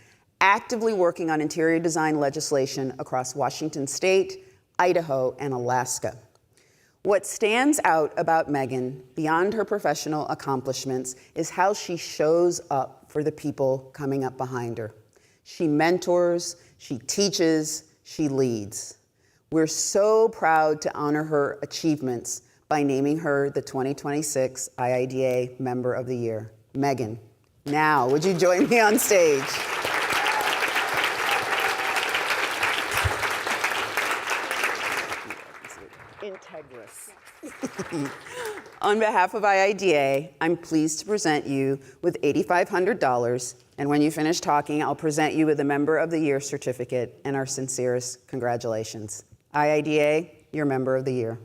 actively working on interior design legislation across Washington State, Idaho, and Alaska. What stands out about Megan, beyond her professional accomplishments, is how she shows up for the people coming up behind her. She mentors, she teaches, she leads. We're so proud to honor her achievements by naming her the 2026 IIDA Member of the Year. Megan, now would you join me on stage? Integris. On behalf of IIDA, I'm pleased to present you with $8,500, and when you finish talking, I'll present you with a Member of the Year certificate and our sincerest congratulations. IIDA, you're Member of the Year.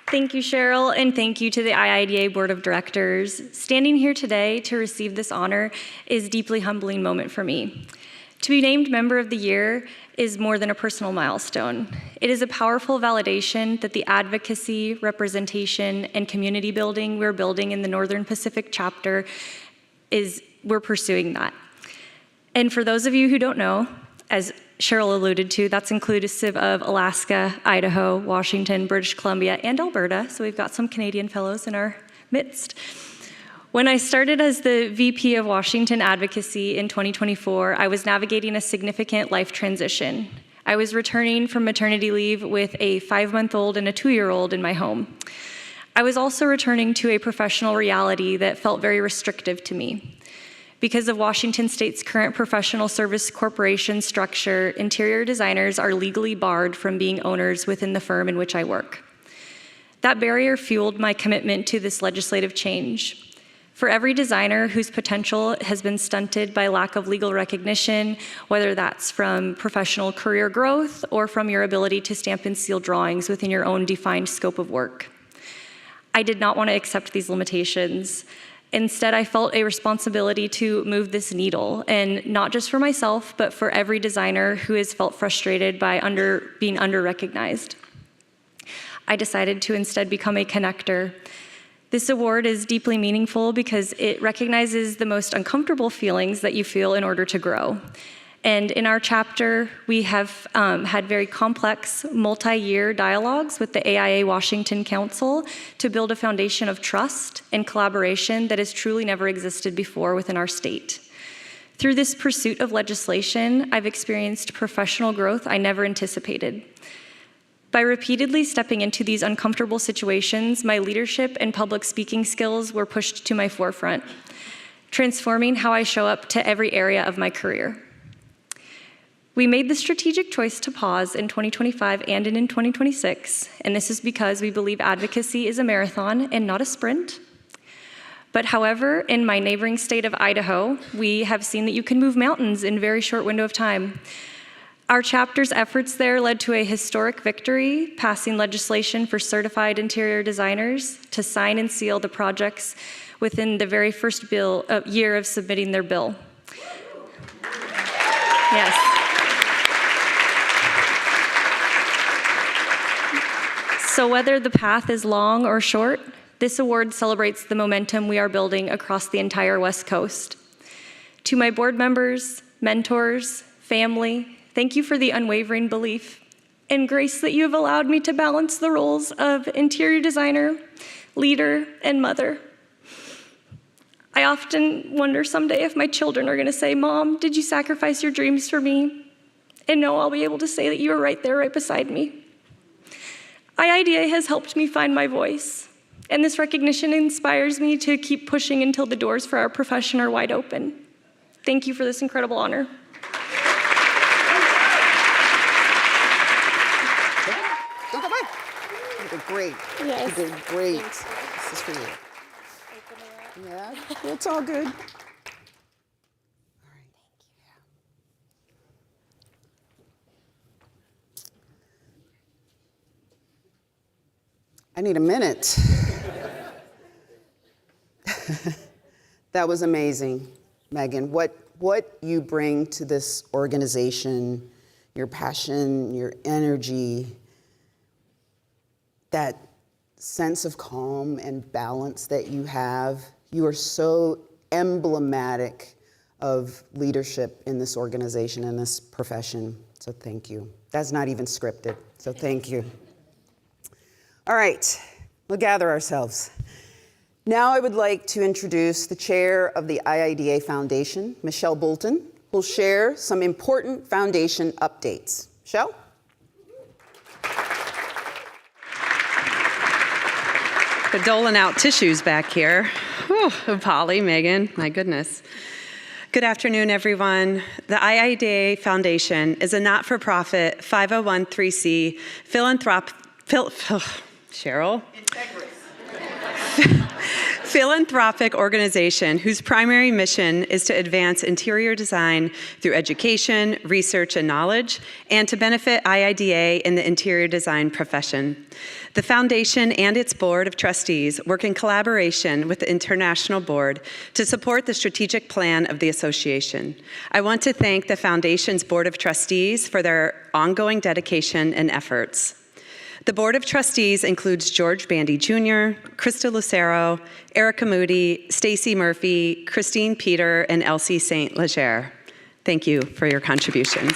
Thank you, Cheryl, and thank you to the IIDA Board of Directors. Standing here today to receive this honor is a deeply humbling moment for me. To be named Member of the Year is more than a personal milestone. It is a powerful validation that the advocacy, representation, and community building we're building in the Northern Pacific chapter we're pursuing that. And for those of you who don't know, as Cheryl alluded to, that's inclusive of Alaska, Idaho, Washington, British Columbia, and Alberta, so we've got some Canadian fellows in our midst. When I started as the VP of Washington Advocacy in 2024, I was navigating a significant life transition. I was returning from maternity leave with a 5-month-old and a 2-year-old in my home. I was also returning to a professional reality that felt very restrictive to me. Because of Washington State's current professional service corporation structure, interior designers are legally barred from being owners within the firm in which I work. That barrier fueled my commitment to this legislative change. For every designer whose potential has been stunted by lack of legal recognition, whether that's from professional career growth or from your ability to stamp and seal drawings within your own defined scope of work. I did not want to accept these limitations. Instead, I felt a responsibility to move this needle, and not just for myself, but for every designer who has felt frustrated by being under-recognized. I decided to instead become a connector. This award is deeply meaningful because it recognizes the most uncomfortable feelings that you feel in order to grow. And in our chapter, we have had very complex multi-year dialogues with the AIA Washington Council to build a foundation of trust and collaboration that has truly never existed before within our state. Through this pursuit of legislation, I've experienced professional growth I never anticipated. By repeatedly stepping into these uncomfortable situations, my leadership and public speaking skills were pushed to my forefront, transforming how I show up to every area of my career. We made the strategic choice to pause in 2025 and in 2026, and this is because we believe advocacy is a marathon and not a sprint. But however, in my neighboring state of Idaho, we have seen that you can move mountains in a very short window of time. Our chapter's efforts there led to a historic victory, passing legislation for certified interior designers to sign and seal the projects within the very first year of submitting their bill. Yes. So whether the path is long or short, this award celebrates the momentum we are building across the entire West Coast. To my board members, mentors, family, thank you for the unwavering belief and grace that you have allowed me to balance the roles of interior designer, leader, and mother. I often wonder someday if my children are gonna say, "Mom, did you sacrifice your dreams for me?" And no, I'll be able to say that you were right there, right beside me. IIDA has helped me find my voice, and this recognition inspires me to keep pushing until the doors for our profession are wide open. Thank you for this incredible honor. You did great. Yes. You did great. This is for you. Yeah, it's all good. All right. I need a minute. That was amazing, Megan. What you bring to this organization, your passion, your energy, that sense of calm and balance that you have. You are so emblematic of leadership in this organization and this profession. So thank you. That's not even scripted, so thank you. All right, we'll gather ourselves. Now I would like to introduce the chair of the IIDA Foundation, Michelle Fulton, who'll share some important foundation updates. Michelle? They're doling out tissues back here. Whew, Polly, Megan, my goodness. Good afternoon, everyone. The IIDA Foundation is a not-for-profit 501(c)(3) philanthropic organization whose primary mission is to advance interior design through education, research, and knowledge, and to benefit IIDA in the interior design profession. The foundation and its board of trustees work in collaboration with the International Board to support the strategic plan of the association. I want to thank the foundation's board of trustees for their ongoing dedication and efforts. The Board of Trustees includes George Bandy Jr., Krista Lucero, Erica Moody, Stacy Murphy, Christine Peter, and Elsie St. Leger. Thank you for your contributions.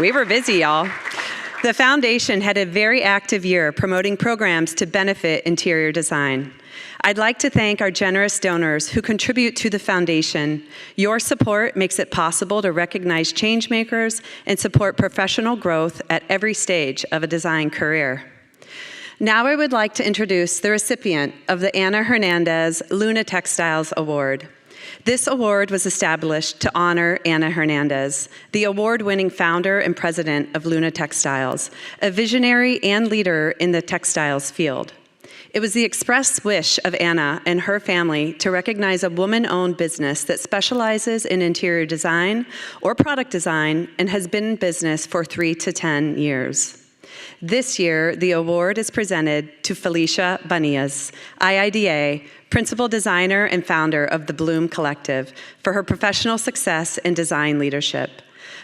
We were busy, y'all. The foundation had a very active year promoting programs to benefit interior design. I'd like to thank our generous donors who contribute to the foundation. Your support makes it possible to recognize change makers and support professional growth at every stage of a design career. Now I would like to introduce the recipient of the Ana Hernandez Luna Textiles Award. This award was established to honor Ana Hernandez, the award-winning founder and president of Luna Textiles, a visionary and leader in the textiles field. It was the express wish of Anna and her family to recognize a woman-owned business that specializes in interior design or product design and has been in business for 3 to 10 years. This year, the award is presented to Felicia Banillas, IIDA, principal designer and founder of the Bloom Collective, for her professional success in design leadership.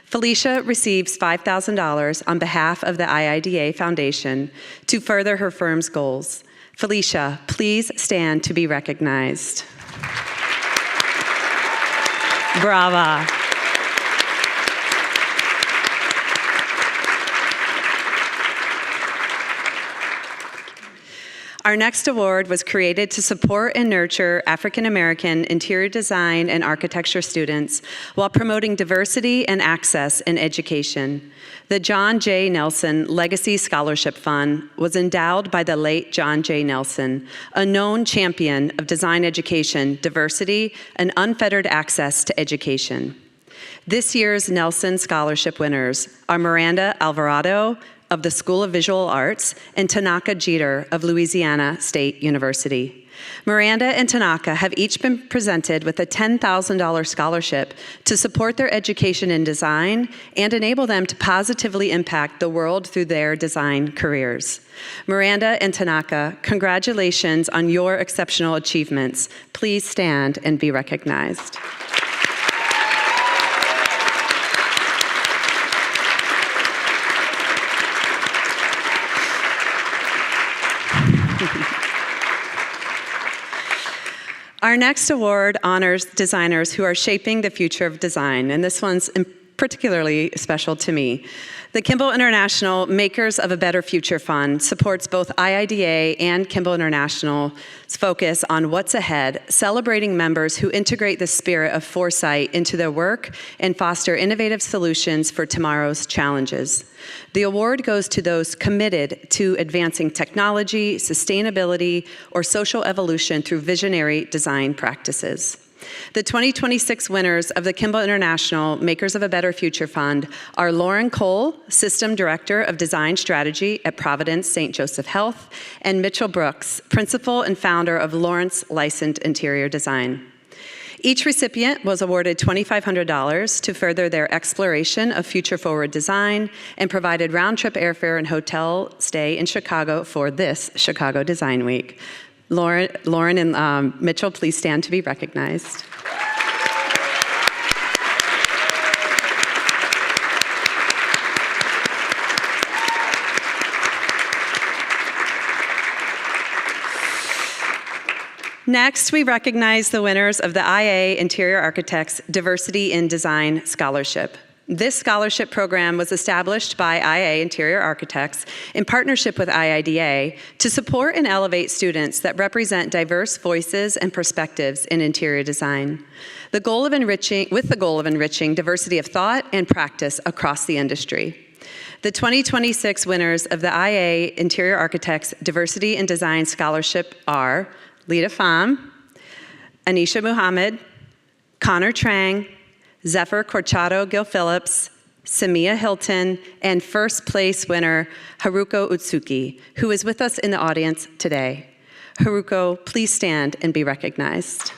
Felicia receives $5,000 on behalf of the IIDA Foundation to further her firm's goals. Felicia, please stand to be recognized. Brava. Our next award was created to support and nurture African American interior design and architecture students while promoting diversity and access in education. The John J. Nelson Legacy Scholarship Fund was endowed by the late John J. Nelson, a known champion of design education, diversity, and unfettered access to education. This year's Nelson Scholarship winners are Miranda Alvarado, of the School of Visual Arts, and Tanaka Jeter of Louisiana State University. Miranda and Tanaka have each been presented with a $10,000 scholarship to support their education in design and enable them to positively impact the world through their design careers. Miranda and Tanaka, congratulations on your exceptional achievements. Please stand and be recognized. Our next award honors designers who are shaping the future of design, and this one's particularly special to me. The Kimball International Makers of a Better Future Fund supports both IIDA and Kimball International's focus on what's ahead, celebrating members who integrate the spirit of foresight into their work and foster innovative solutions for tomorrow's challenges. The award goes to those committed to advancing technology, sustainability, or social evolution through visionary design practices. The 2026 winners of the Kimball International Makers of a Better Future Fund are Lauren Cole, System Director of Design Strategy at Providence St. Joseph Health, and Mitchell Brooks, Principal and Founder of Lawrence Licensed Interior Design. Each recipient was awarded $2,500 to further their exploration of future-forward design and provided round-trip airfare and hotel stay in Chicago for this Chicago Design Week. Lauren and Mitchell, please stand to be recognized. Next, we recognize the winners of the IA Interior Architects Diversity in Design Scholarship. This scholarship program was established by IA Interior Architects in partnership with IIDA to support and elevate students that represent diverse voices and perspectives in interior design, with the goal of enriching diversity of thought and practice across the industry. The 2026 winners of the IA Interior Architects Diversity in Design Scholarship are Lita Pham, Anisha Muhammad, Connor Trang, Zephyr Corchado Gil-Phillips, Samia Hilton, and first place winner Haruko Utsuki, who is with us in the audience today. Haruko, please stand and be recognized.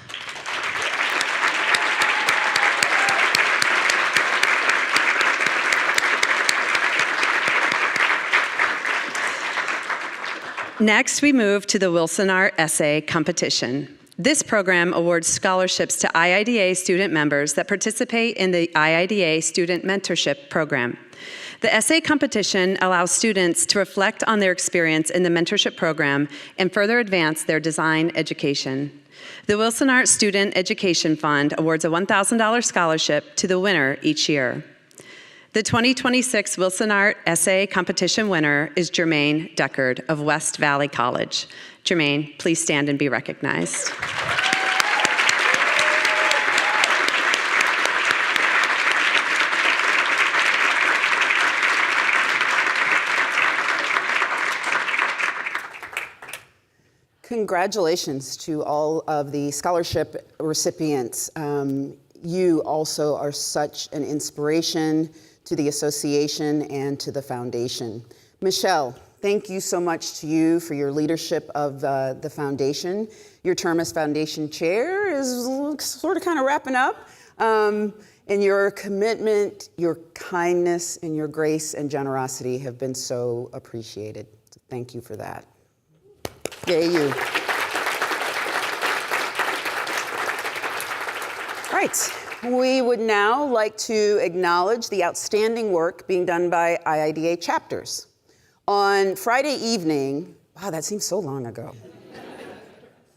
Next, we move to the Wilson Art Essay Competition. This program awards scholarships to IIDA student members that participate in the IIDA Student Mentorship Program. The essay competition allows students to reflect on their experience in the mentorship program and further advance their design education. The Wilson Art Student Education Fund awards a $1,000 scholarship to the winner each year. The 2026 Wilson Art Essay Competition winner is Jermaine Deckard of West Valley College. Jermaine, please stand and be recognized. Congratulations to all of the scholarship recipients. You also are such an inspiration to the association and to the foundation. Michelle, thank you so much to you for your leadership of the foundation. Your term as foundation chair is sort of kind of wrapping up. And your commitment, your kindness, and your grace and generosity have been so appreciated. So thank you for that. Yay, you. All right. We would now like to acknowledge the outstanding work being done by IIDA chapters. On Friday evening, wow, that seems so long ago.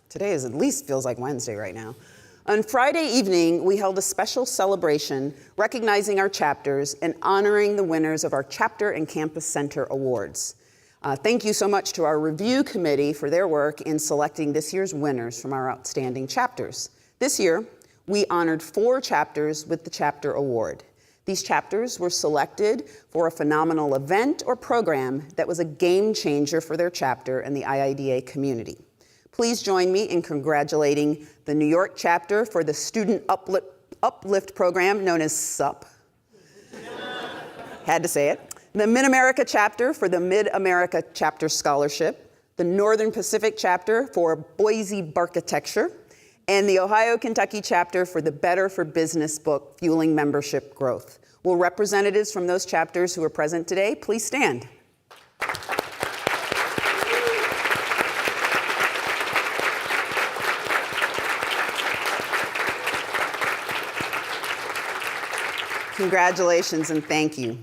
Today is at least feels like Wednesday right now. On Friday evening, we held a special celebration recognizing our chapters and honoring the winners of our Chapter and Campus Center Awards. Thank you so much to our review committee for their work in selecting this year's winners from our outstanding chapters. This year, we honored 4 chapters with the Chapter Award. These chapters were selected for a phenomenal event or program that was a game changer for their chapter and the IIDA community. Please join me in congratulating the New York chapter for the Student Uplift program known as SUP. Had to say it. The Mid-America chapter for the Mid-America Chapter Scholarship, the Northern Pacific chapter for Boise Barkitecture, and the Ohio-Kentucky chapter for the Better for Business book, Fueling Membership Growth. Will representatives from those chapters who are present today please stand? Congratulations and thank you.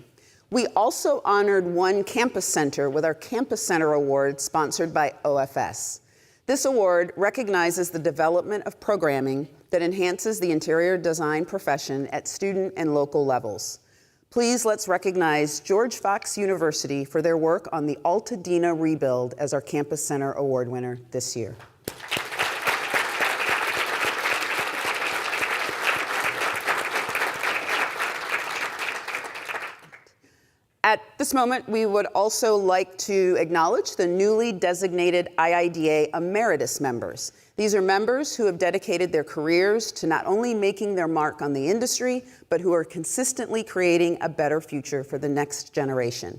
We also honored one campus center with our Campus Center Award sponsored by OFS. This award recognizes the development of programming that enhances the interior design profession at student and local levels. Please let's recognize George Fox University for their work on the Altadena rebuild as our Campus Center Award winner this year. At this moment, we would also like to acknowledge the newly designated IIDA Emeritus members. These are members who have dedicated their careers to not only making their mark on the industry, but who are consistently creating a better future for the next generation.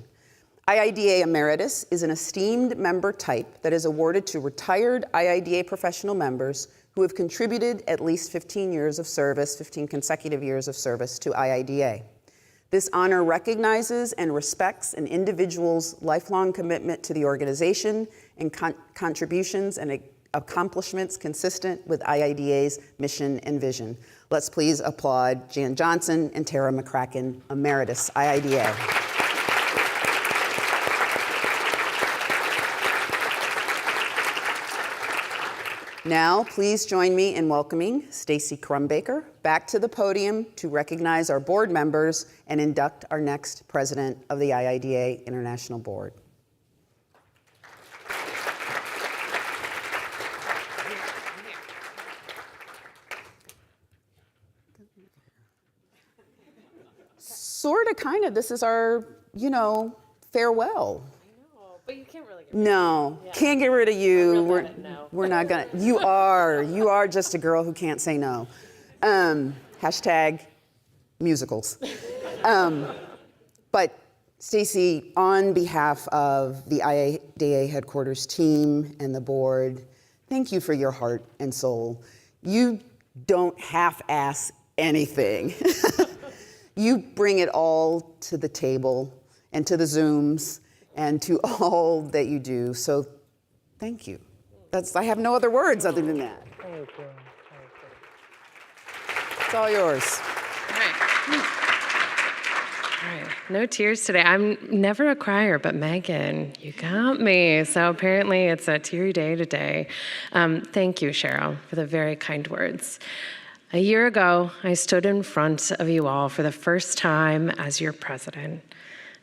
IIDA Emeritus is an esteemed member type that is awarded to retired IIDA professional members who have contributed at least 15 years of service, 15 consecutive years of service to IIDA. This honor recognizes and respects an individual's lifelong commitment to the organization and contributions and accomplishments consistent with IIDA's mission and vision. Let's please applaud Jan Johnson and Tara McCracken, Emeritus IIDA. Now, please join me in welcoming Stacy Crumbaker back to the podium to recognize our board members and induct our next president of the IIDA International Board. Sort of, kind of, this is our, farewell. But you can't really get No, can't get rid of you. We're not gonna. You are just a girl who can't say no. Hashtag musicals. But Stacy, on behalf of the IIDA headquarters team and the board, thank you for your heart and soul. You don't half-ass anything. You bring it all to the table and to the Zooms and to all that you do. So thank you. I have no other words other than that. Thank you. It's all yours. All right. No tears today. I'm never a crier, but Megan, you got me. So apparently it's a teary day today. Thank you, Cheryl, for the very kind words. A year ago, I stood in front of you all for the first time as your president.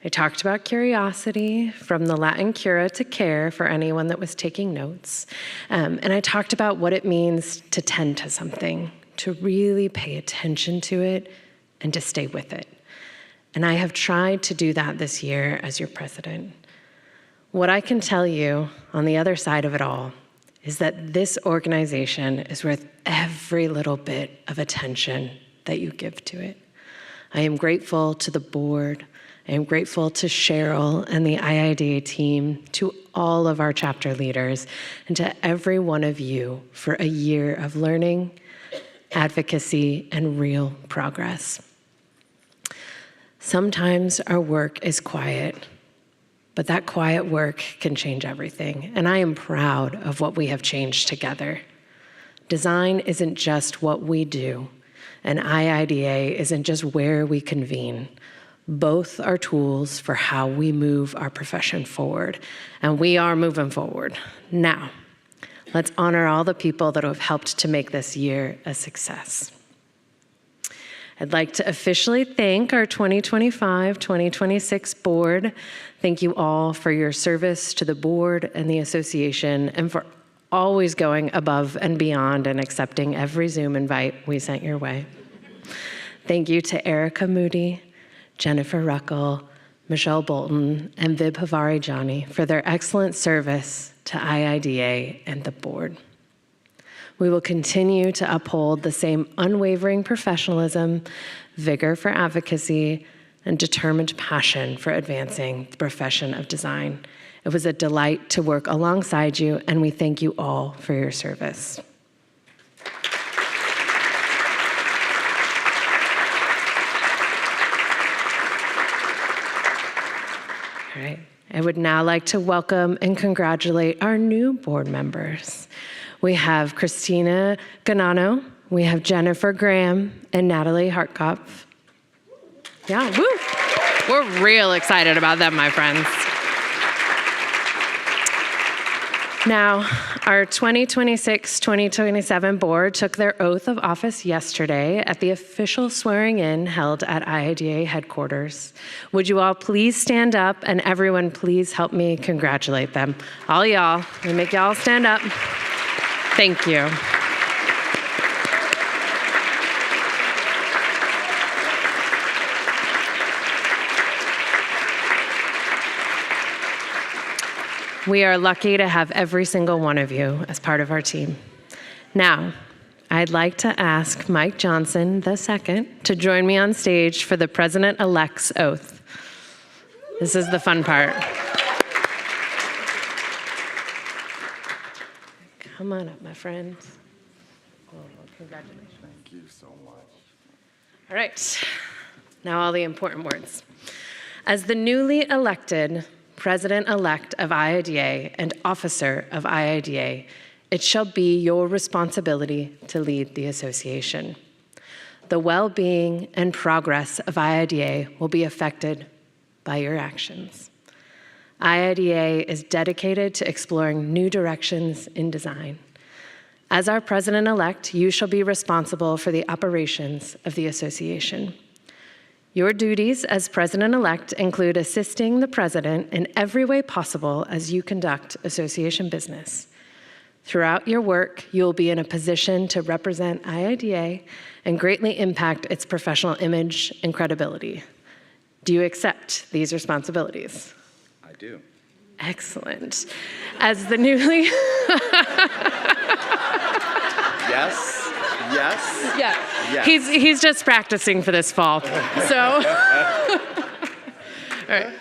I talked about curiosity, from the Latin cura to care for anyone that was taking notes. And I talked about what it means to tend to something, to really pay attention to it and to stay with it. And I have tried to do that this year as your president. What I can tell you on the other side of it all is that this organization is worth every little bit of attention that you give to it. I am grateful to the board. I am grateful to Cheryl and the IIDA team, to all of our chapter leaders, and to every one of you for a year of learning, advocacy, and real progress. Sometimes our work is quiet, but that quiet work can change everything, and I am proud of what we have changed together. Design isn't just what we do, and IIDA isn't just where we convene. Both are tools for how we move our profession forward, and we are moving forward. Now, let's honor all the people that have helped to make this year a success. I'd like to officially thank our 2025-2026 board. Thank you all for your service to the board and the association, and for always going above and beyond and accepting every Zoom invite we sent your way. Thank you to Erica Moody, Jennifer Ruckel, Michelle Bolton, and Vib Havari-Jani for their excellent service to IIDA and the board. We will continue to uphold the same unwavering professionalism, vigor for advocacy, and determined passion for advancing the profession of design. It was a delight to work alongside you, and we thank you all for your service. All right. I would now like to welcome and congratulate our new board members. We have Christina Ganano, we have Jennifer Graham, and Natalie Hartkopf. Yeah, woo! We're real excited about them, my friends. Now, our 2026-2027 board took their oath of office yesterday at the official swearing-in held at IIDA headquarters. Would you all please stand up, and everyone please help me congratulate them. All y'all, let me make y'all stand up. Thank you. We are lucky to have every single one of you as part of our team. Now, I'd like to ask Mike Johnson II to join me on stage for the President-elect's oath. This is the fun part. Come on up, my friend. Oh, congratulations. Thank you so much. All right, now all the important words. As the newly elected President-elect of IIDA and officer of IIDA, it shall be your responsibility to lead the association. The well-being and progress of IIDA will be affected by your actions. IIDA is dedicated to exploring new directions in design. As our president-elect, you shall be responsible for the operations of the association. Your duties as president-elect include assisting the president in every way possible as you conduct association business. Throughout your work, you will be in a position to represent IIDA and greatly impact its professional image and credibility. Do you accept these responsibilities? I do. Excellent. As the newly... Yes. Yes. Yeah. Yes. He's just practicing for this fall. So, all right.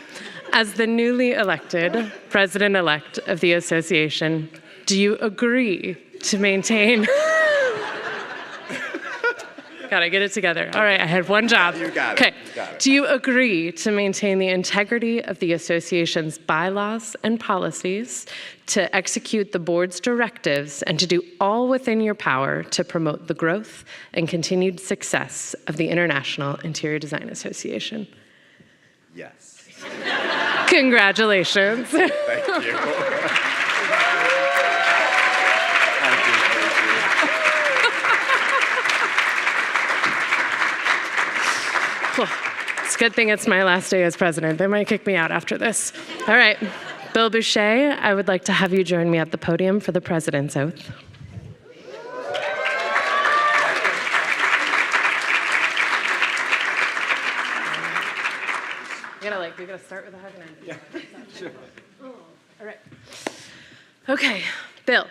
As the newly elected president-elect of the association, do you agree to maintain... Gotta get it together. All right, I had one job. You got it. Okay. You got it. Do you agree to maintain the integrity of the association's bylaws and policies, to execute the board's directives, and to do all within your power to promote the growth and continued success of the International Interior Design Association? Yes. Congratulations. Thank you. It's a good thing it's my last day as president. They might kick me out after this. All right. Bill Boucher, I would like to have you join me at the podium for the president's oath. We gotta start with a hug and end. Yeah, sure. All right. Okay, Bill,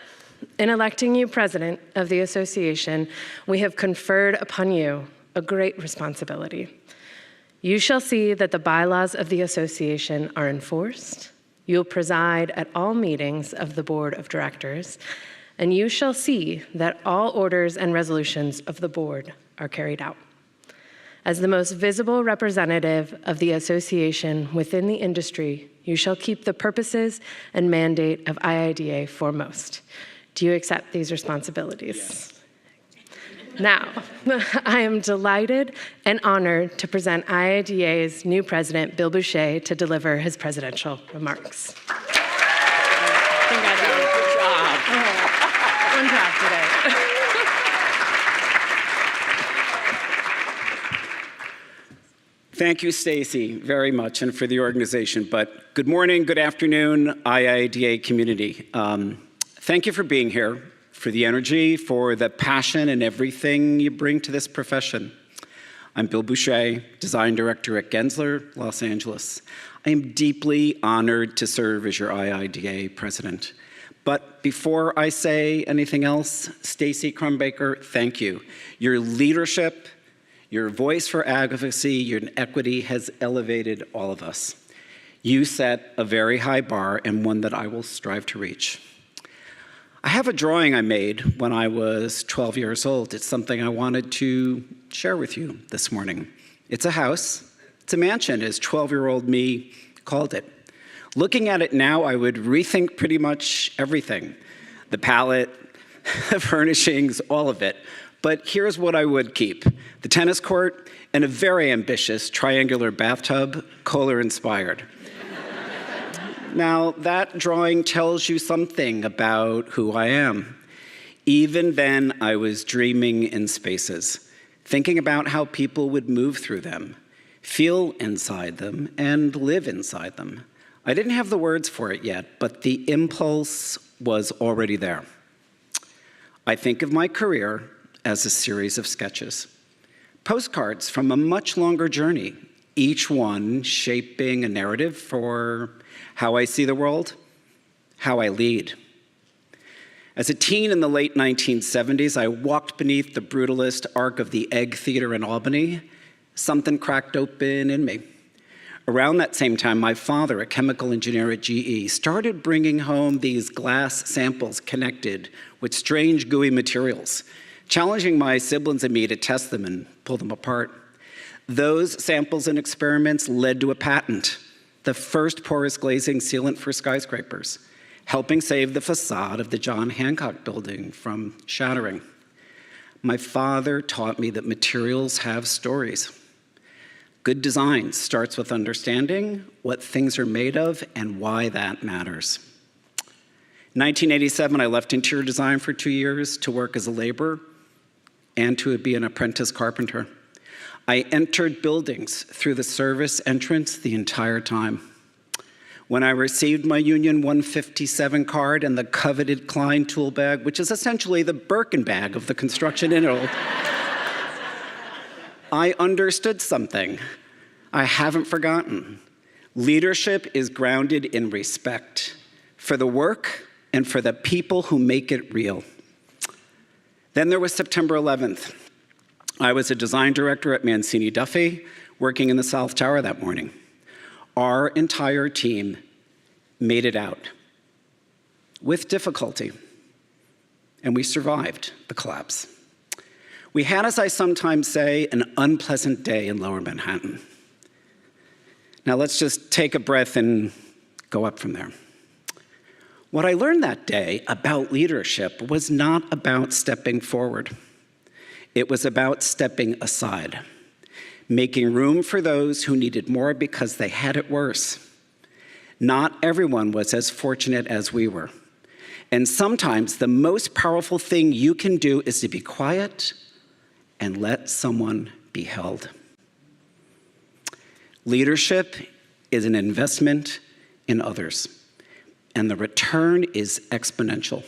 in electing you president of the association, we have conferred upon you a great responsibility. You shall see that the bylaws of the association are enforced. You'll preside at all meetings of the board of directors, and you shall see that all orders and resolutions of the board are carried out. As the most visible representative of the association within the industry, you shall keep the purposes and mandate of IIDA foremost. Do you accept these responsibilities? Yes. Now, I am delighted and honored to present IIDA's new president, Bill Boucher, to deliver his presidential remarks. Congratulations. Good job. One job today. Thank you, Stacy, very much, and for the organization. But good morning, good afternoon, IIDA community. Thank you for being here, for the energy, for the passion and everything you bring to this profession. I'm Bill Boucher, design director at Gensler, Los Angeles. I am deeply honored to serve as your IIDA president. But before I say anything else, Stacy Crumbaker, thank you. Your leadership, Your voice for advocacy, your equity has elevated all of us. You set a very high bar and one that I will strive to reach. I have a drawing I made when I was 12 years old. It's something I wanted to share with you this morning. It's a house. It's a mansion, as 12-year-old me called it. Looking at it now, I would rethink pretty much everything. The palette, the furnishings, all of it. But here's what I would keep: the tennis court and a very ambitious triangular bathtub, Kohler-inspired. Now, that drawing tells you something about who I am. Even then, I was dreaming in spaces, thinking about how people would move through them, feel inside them, and live inside them. I didn't have the words for it yet, but the impulse was already there. I think of my career as a series of sketches, postcards from a much longer journey, each one shaping a narrative for how I see the world, how I lead. As a teen in the late 1970s, I walked beneath the brutalist arc of the Egg Theater in Albany. Something cracked open in me. Around that same time, my father, a chemical engineer at GE, started bringing home these glass samples connected with strange gooey materials, challenging my siblings and me to test them and pull them apart. Those samples and experiments led to a patent, the first porous glazing sealant for skyscrapers, helping save the facade of the John Hancock building from shattering. My father taught me that materials have stories. Good design starts with understanding what things are made of and why that matters. In 1987, I left interior design for 2 years to work as a laborer and to be an apprentice carpenter. I entered buildings through the service entrance the entire time. When I received my Union 157 card and the coveted Klein tool bag, which is essentially the Birkin bag of the construction industry, I understood something I haven't forgotten. Leadership is grounded in respect for the work and for the people who make it real. Then there was September 11th. I was a design director at Mancini Duffy, working in the South Tower that morning. Our entire team made it out with difficulty, and we survived the collapse. We had, as I sometimes say, an unpleasant day in Lower Manhattan. Now let's just take a breath and go up from there. What I learned that day about leadership was not about stepping forward. It was about stepping aside, making room for those who needed more because they had it worse. Not everyone was as fortunate as we were. And sometimes the most powerful thing you can do is to be quiet and let someone be held. Leadership is an investment in others, and the return is exponential.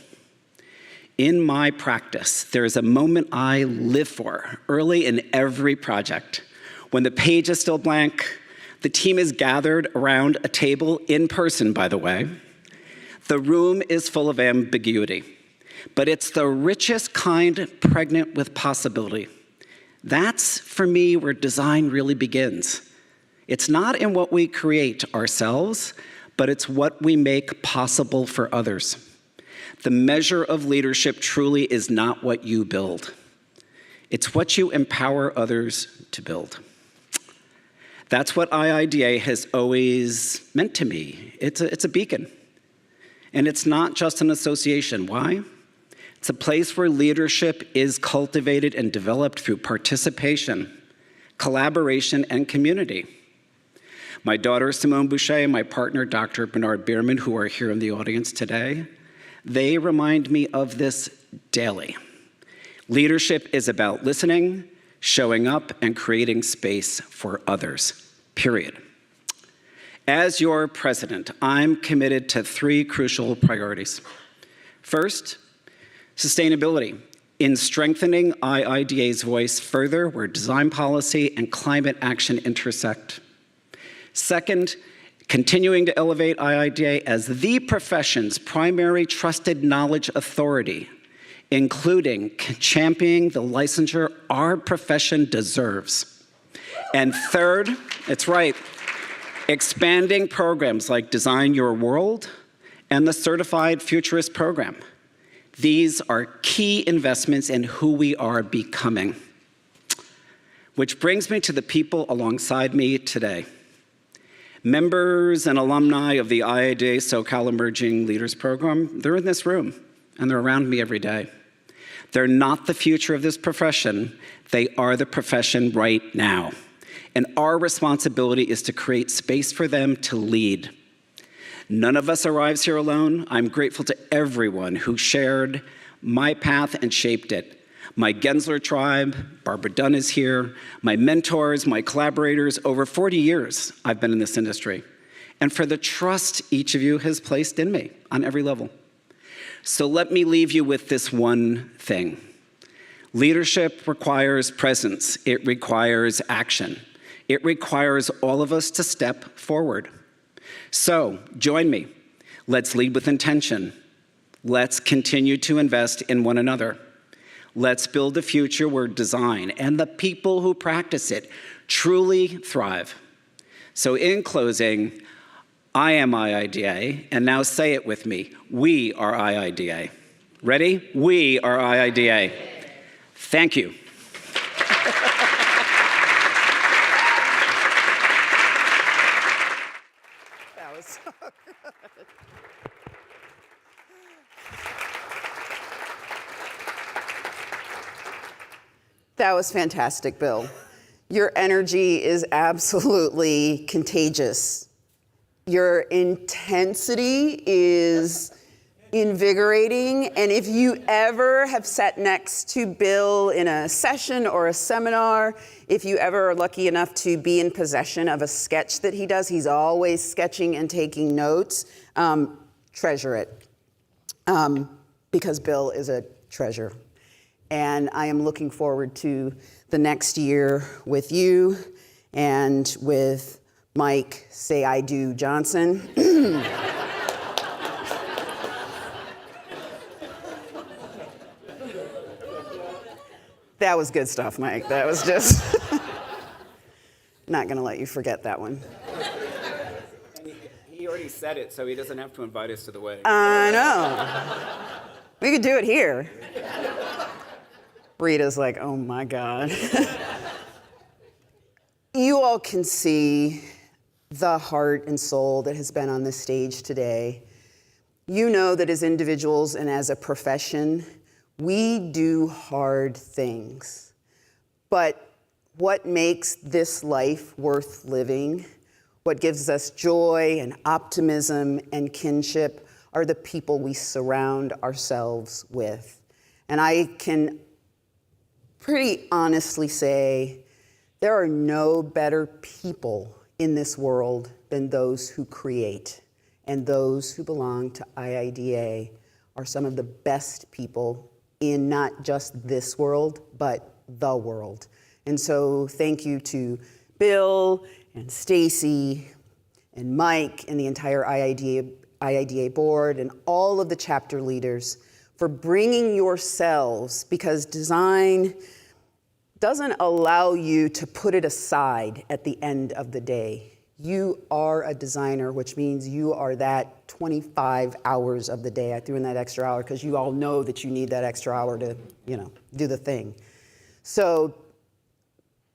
In my practice, there is a moment I live for early in every project. When the page is still blank, the team is gathered around a table, in person, by the way. The room is full of ambiguity, but it's the richest kind pregnant with possibility. That's, for me, where design really begins. It's not in what we create ourselves, but it's what we make possible for others. The measure of leadership truly is not what you build. It's what you empower others to build. That's what IIDA has always meant to me. It's a beacon. And it's not just an association. Why? It's a place where leadership is cultivated and developed through participation, collaboration, and community. My daughter, Simone Boucher, and my partner, Dr. Bernard Bierman, who are here in the audience today, they remind me of this daily. Leadership is about listening, showing up, and creating space for others, period. As your president, I'm committed to 3 crucial priorities. First, sustainability, in strengthening IIDA's voice further where design policy and climate action intersect. Second, continuing to elevate IIDA as the profession's primary trusted knowledge authority including championing the licensure our profession deserves. And third, it's right, expanding programs like Design Your World and the Certified Futurist Program. These are key investments in who we are becoming. Which brings me to the people alongside me today. Members and alumni of the IIDA SoCal Emerging Leaders Program, they're in this room, and they're around me every day. They're not the future of this profession, they are the profession right now. And our responsibility is to create space for them to lead. None of us arrives here alone. I'm grateful to everyone who shared my path and shaped it. My Gensler tribe, Barbara Dunn is here, my mentors, my collaborators, over 40 years I've been in this industry, and for the trust each of you has placed in me on every level. So let me leave you with this one thing. Leadership requires presence. It requires action. It requires all of us to step forward. So join me. Let's lead with intention. Let's continue to invest in one another. Let's build a future where design and the people who practice it truly thrive. So in closing, I am IIDA, and now say it with me. We are IIDA. Ready? We are IIDA. Thank you. That was so good. That was fantastic, Bill. Your energy is absolutely contagious. Your intensity is invigorating, and if you ever have sat next to Bill in a session or a seminar, if you ever are lucky enough to be in possession of a sketch that he does, he's always sketching and taking notes, treasure it, because Bill is a treasure. And I am looking forward to the next year with you and with Mike, say I do, Johnson. That was good stuff, Mike. That was just, not gonna let you forget that one. He already said it, so he doesn't have to invite us to the wedding. I know. We could do it here. Rita's like, oh my God. You all can see the heart and soul that has been on this stage today. You know that as individuals and as a profession, we do hard things. But what makes this life worth living, what gives us joy and optimism and kinship, are the people we surround ourselves with. And I can pretty honestly say there are no better people in this world than those who create. And those who belong to IIDA are some of the best people in not just this world, but the world. And so thank you to Bill and Stacy and Mike and the entire IIDA board and all of the chapter leaders for bringing yourselves, because design doesn't allow you to put it aside at the end of the day. You are a designer, which means you are that 25 hours of the day. I threw in that extra hour because you all know that you need that extra hour to, do the thing. So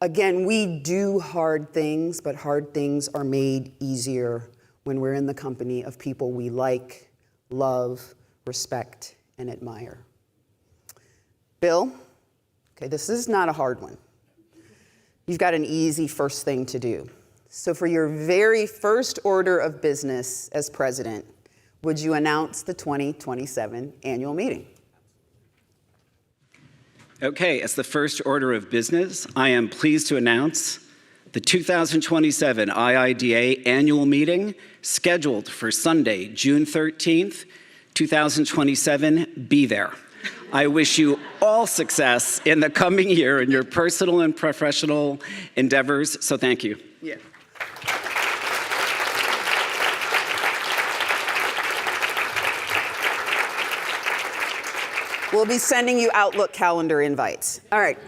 again, we do hard things, but hard things are made easier when we're in the company of people we like, love, respect, and admire. Bill, okay, this is not a hard one. You've got an easy first thing to do. So for your very first order of business as president, would you announce the 2027 annual meeting? Okay, as the first order of business, I am pleased to announce the 2027 IIDA Annual Meeting, scheduled for Sunday, June 13th, 2027. Be there. I wish you all success in the coming year in your personal and professional endeavors, so thank you. Yeah. We'll be sending you Outlook calendar invites. All right.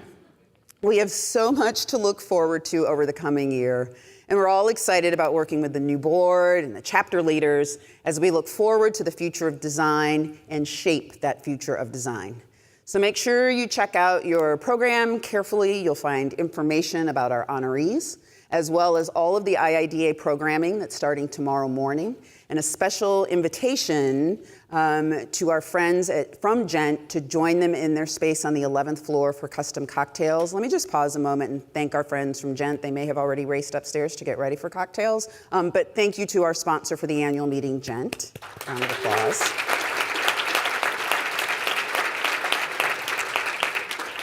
We have so much to look forward to over the coming year, and we're all excited about working with the new board and the chapter leaders as we look forward to the future of design and shape that future of design. So make sure you check out your program carefully. You'll find information about our honorees, as well as all of the IIDA programming that's starting tomorrow morning, and a special invitation to our friends from Gent to join them in their space on the 11th floor for custom cocktails. Let me just pause a moment and thank our friends from Gent. They may have already raced upstairs to get ready for cocktails, but thank you to our sponsor for the annual meeting, Gent. Round of applause.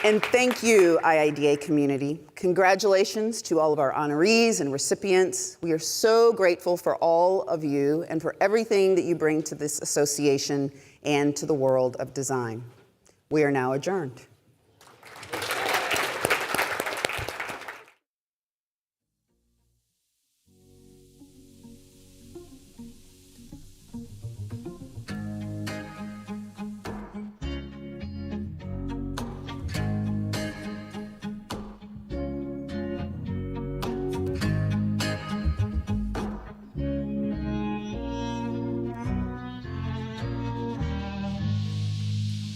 And thank you, IIDA community. Congratulations to all of our honorees and recipients. We are so grateful for all of you and for everything that you bring to this association and to the world of design. We are now adjourned.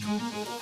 Thank you.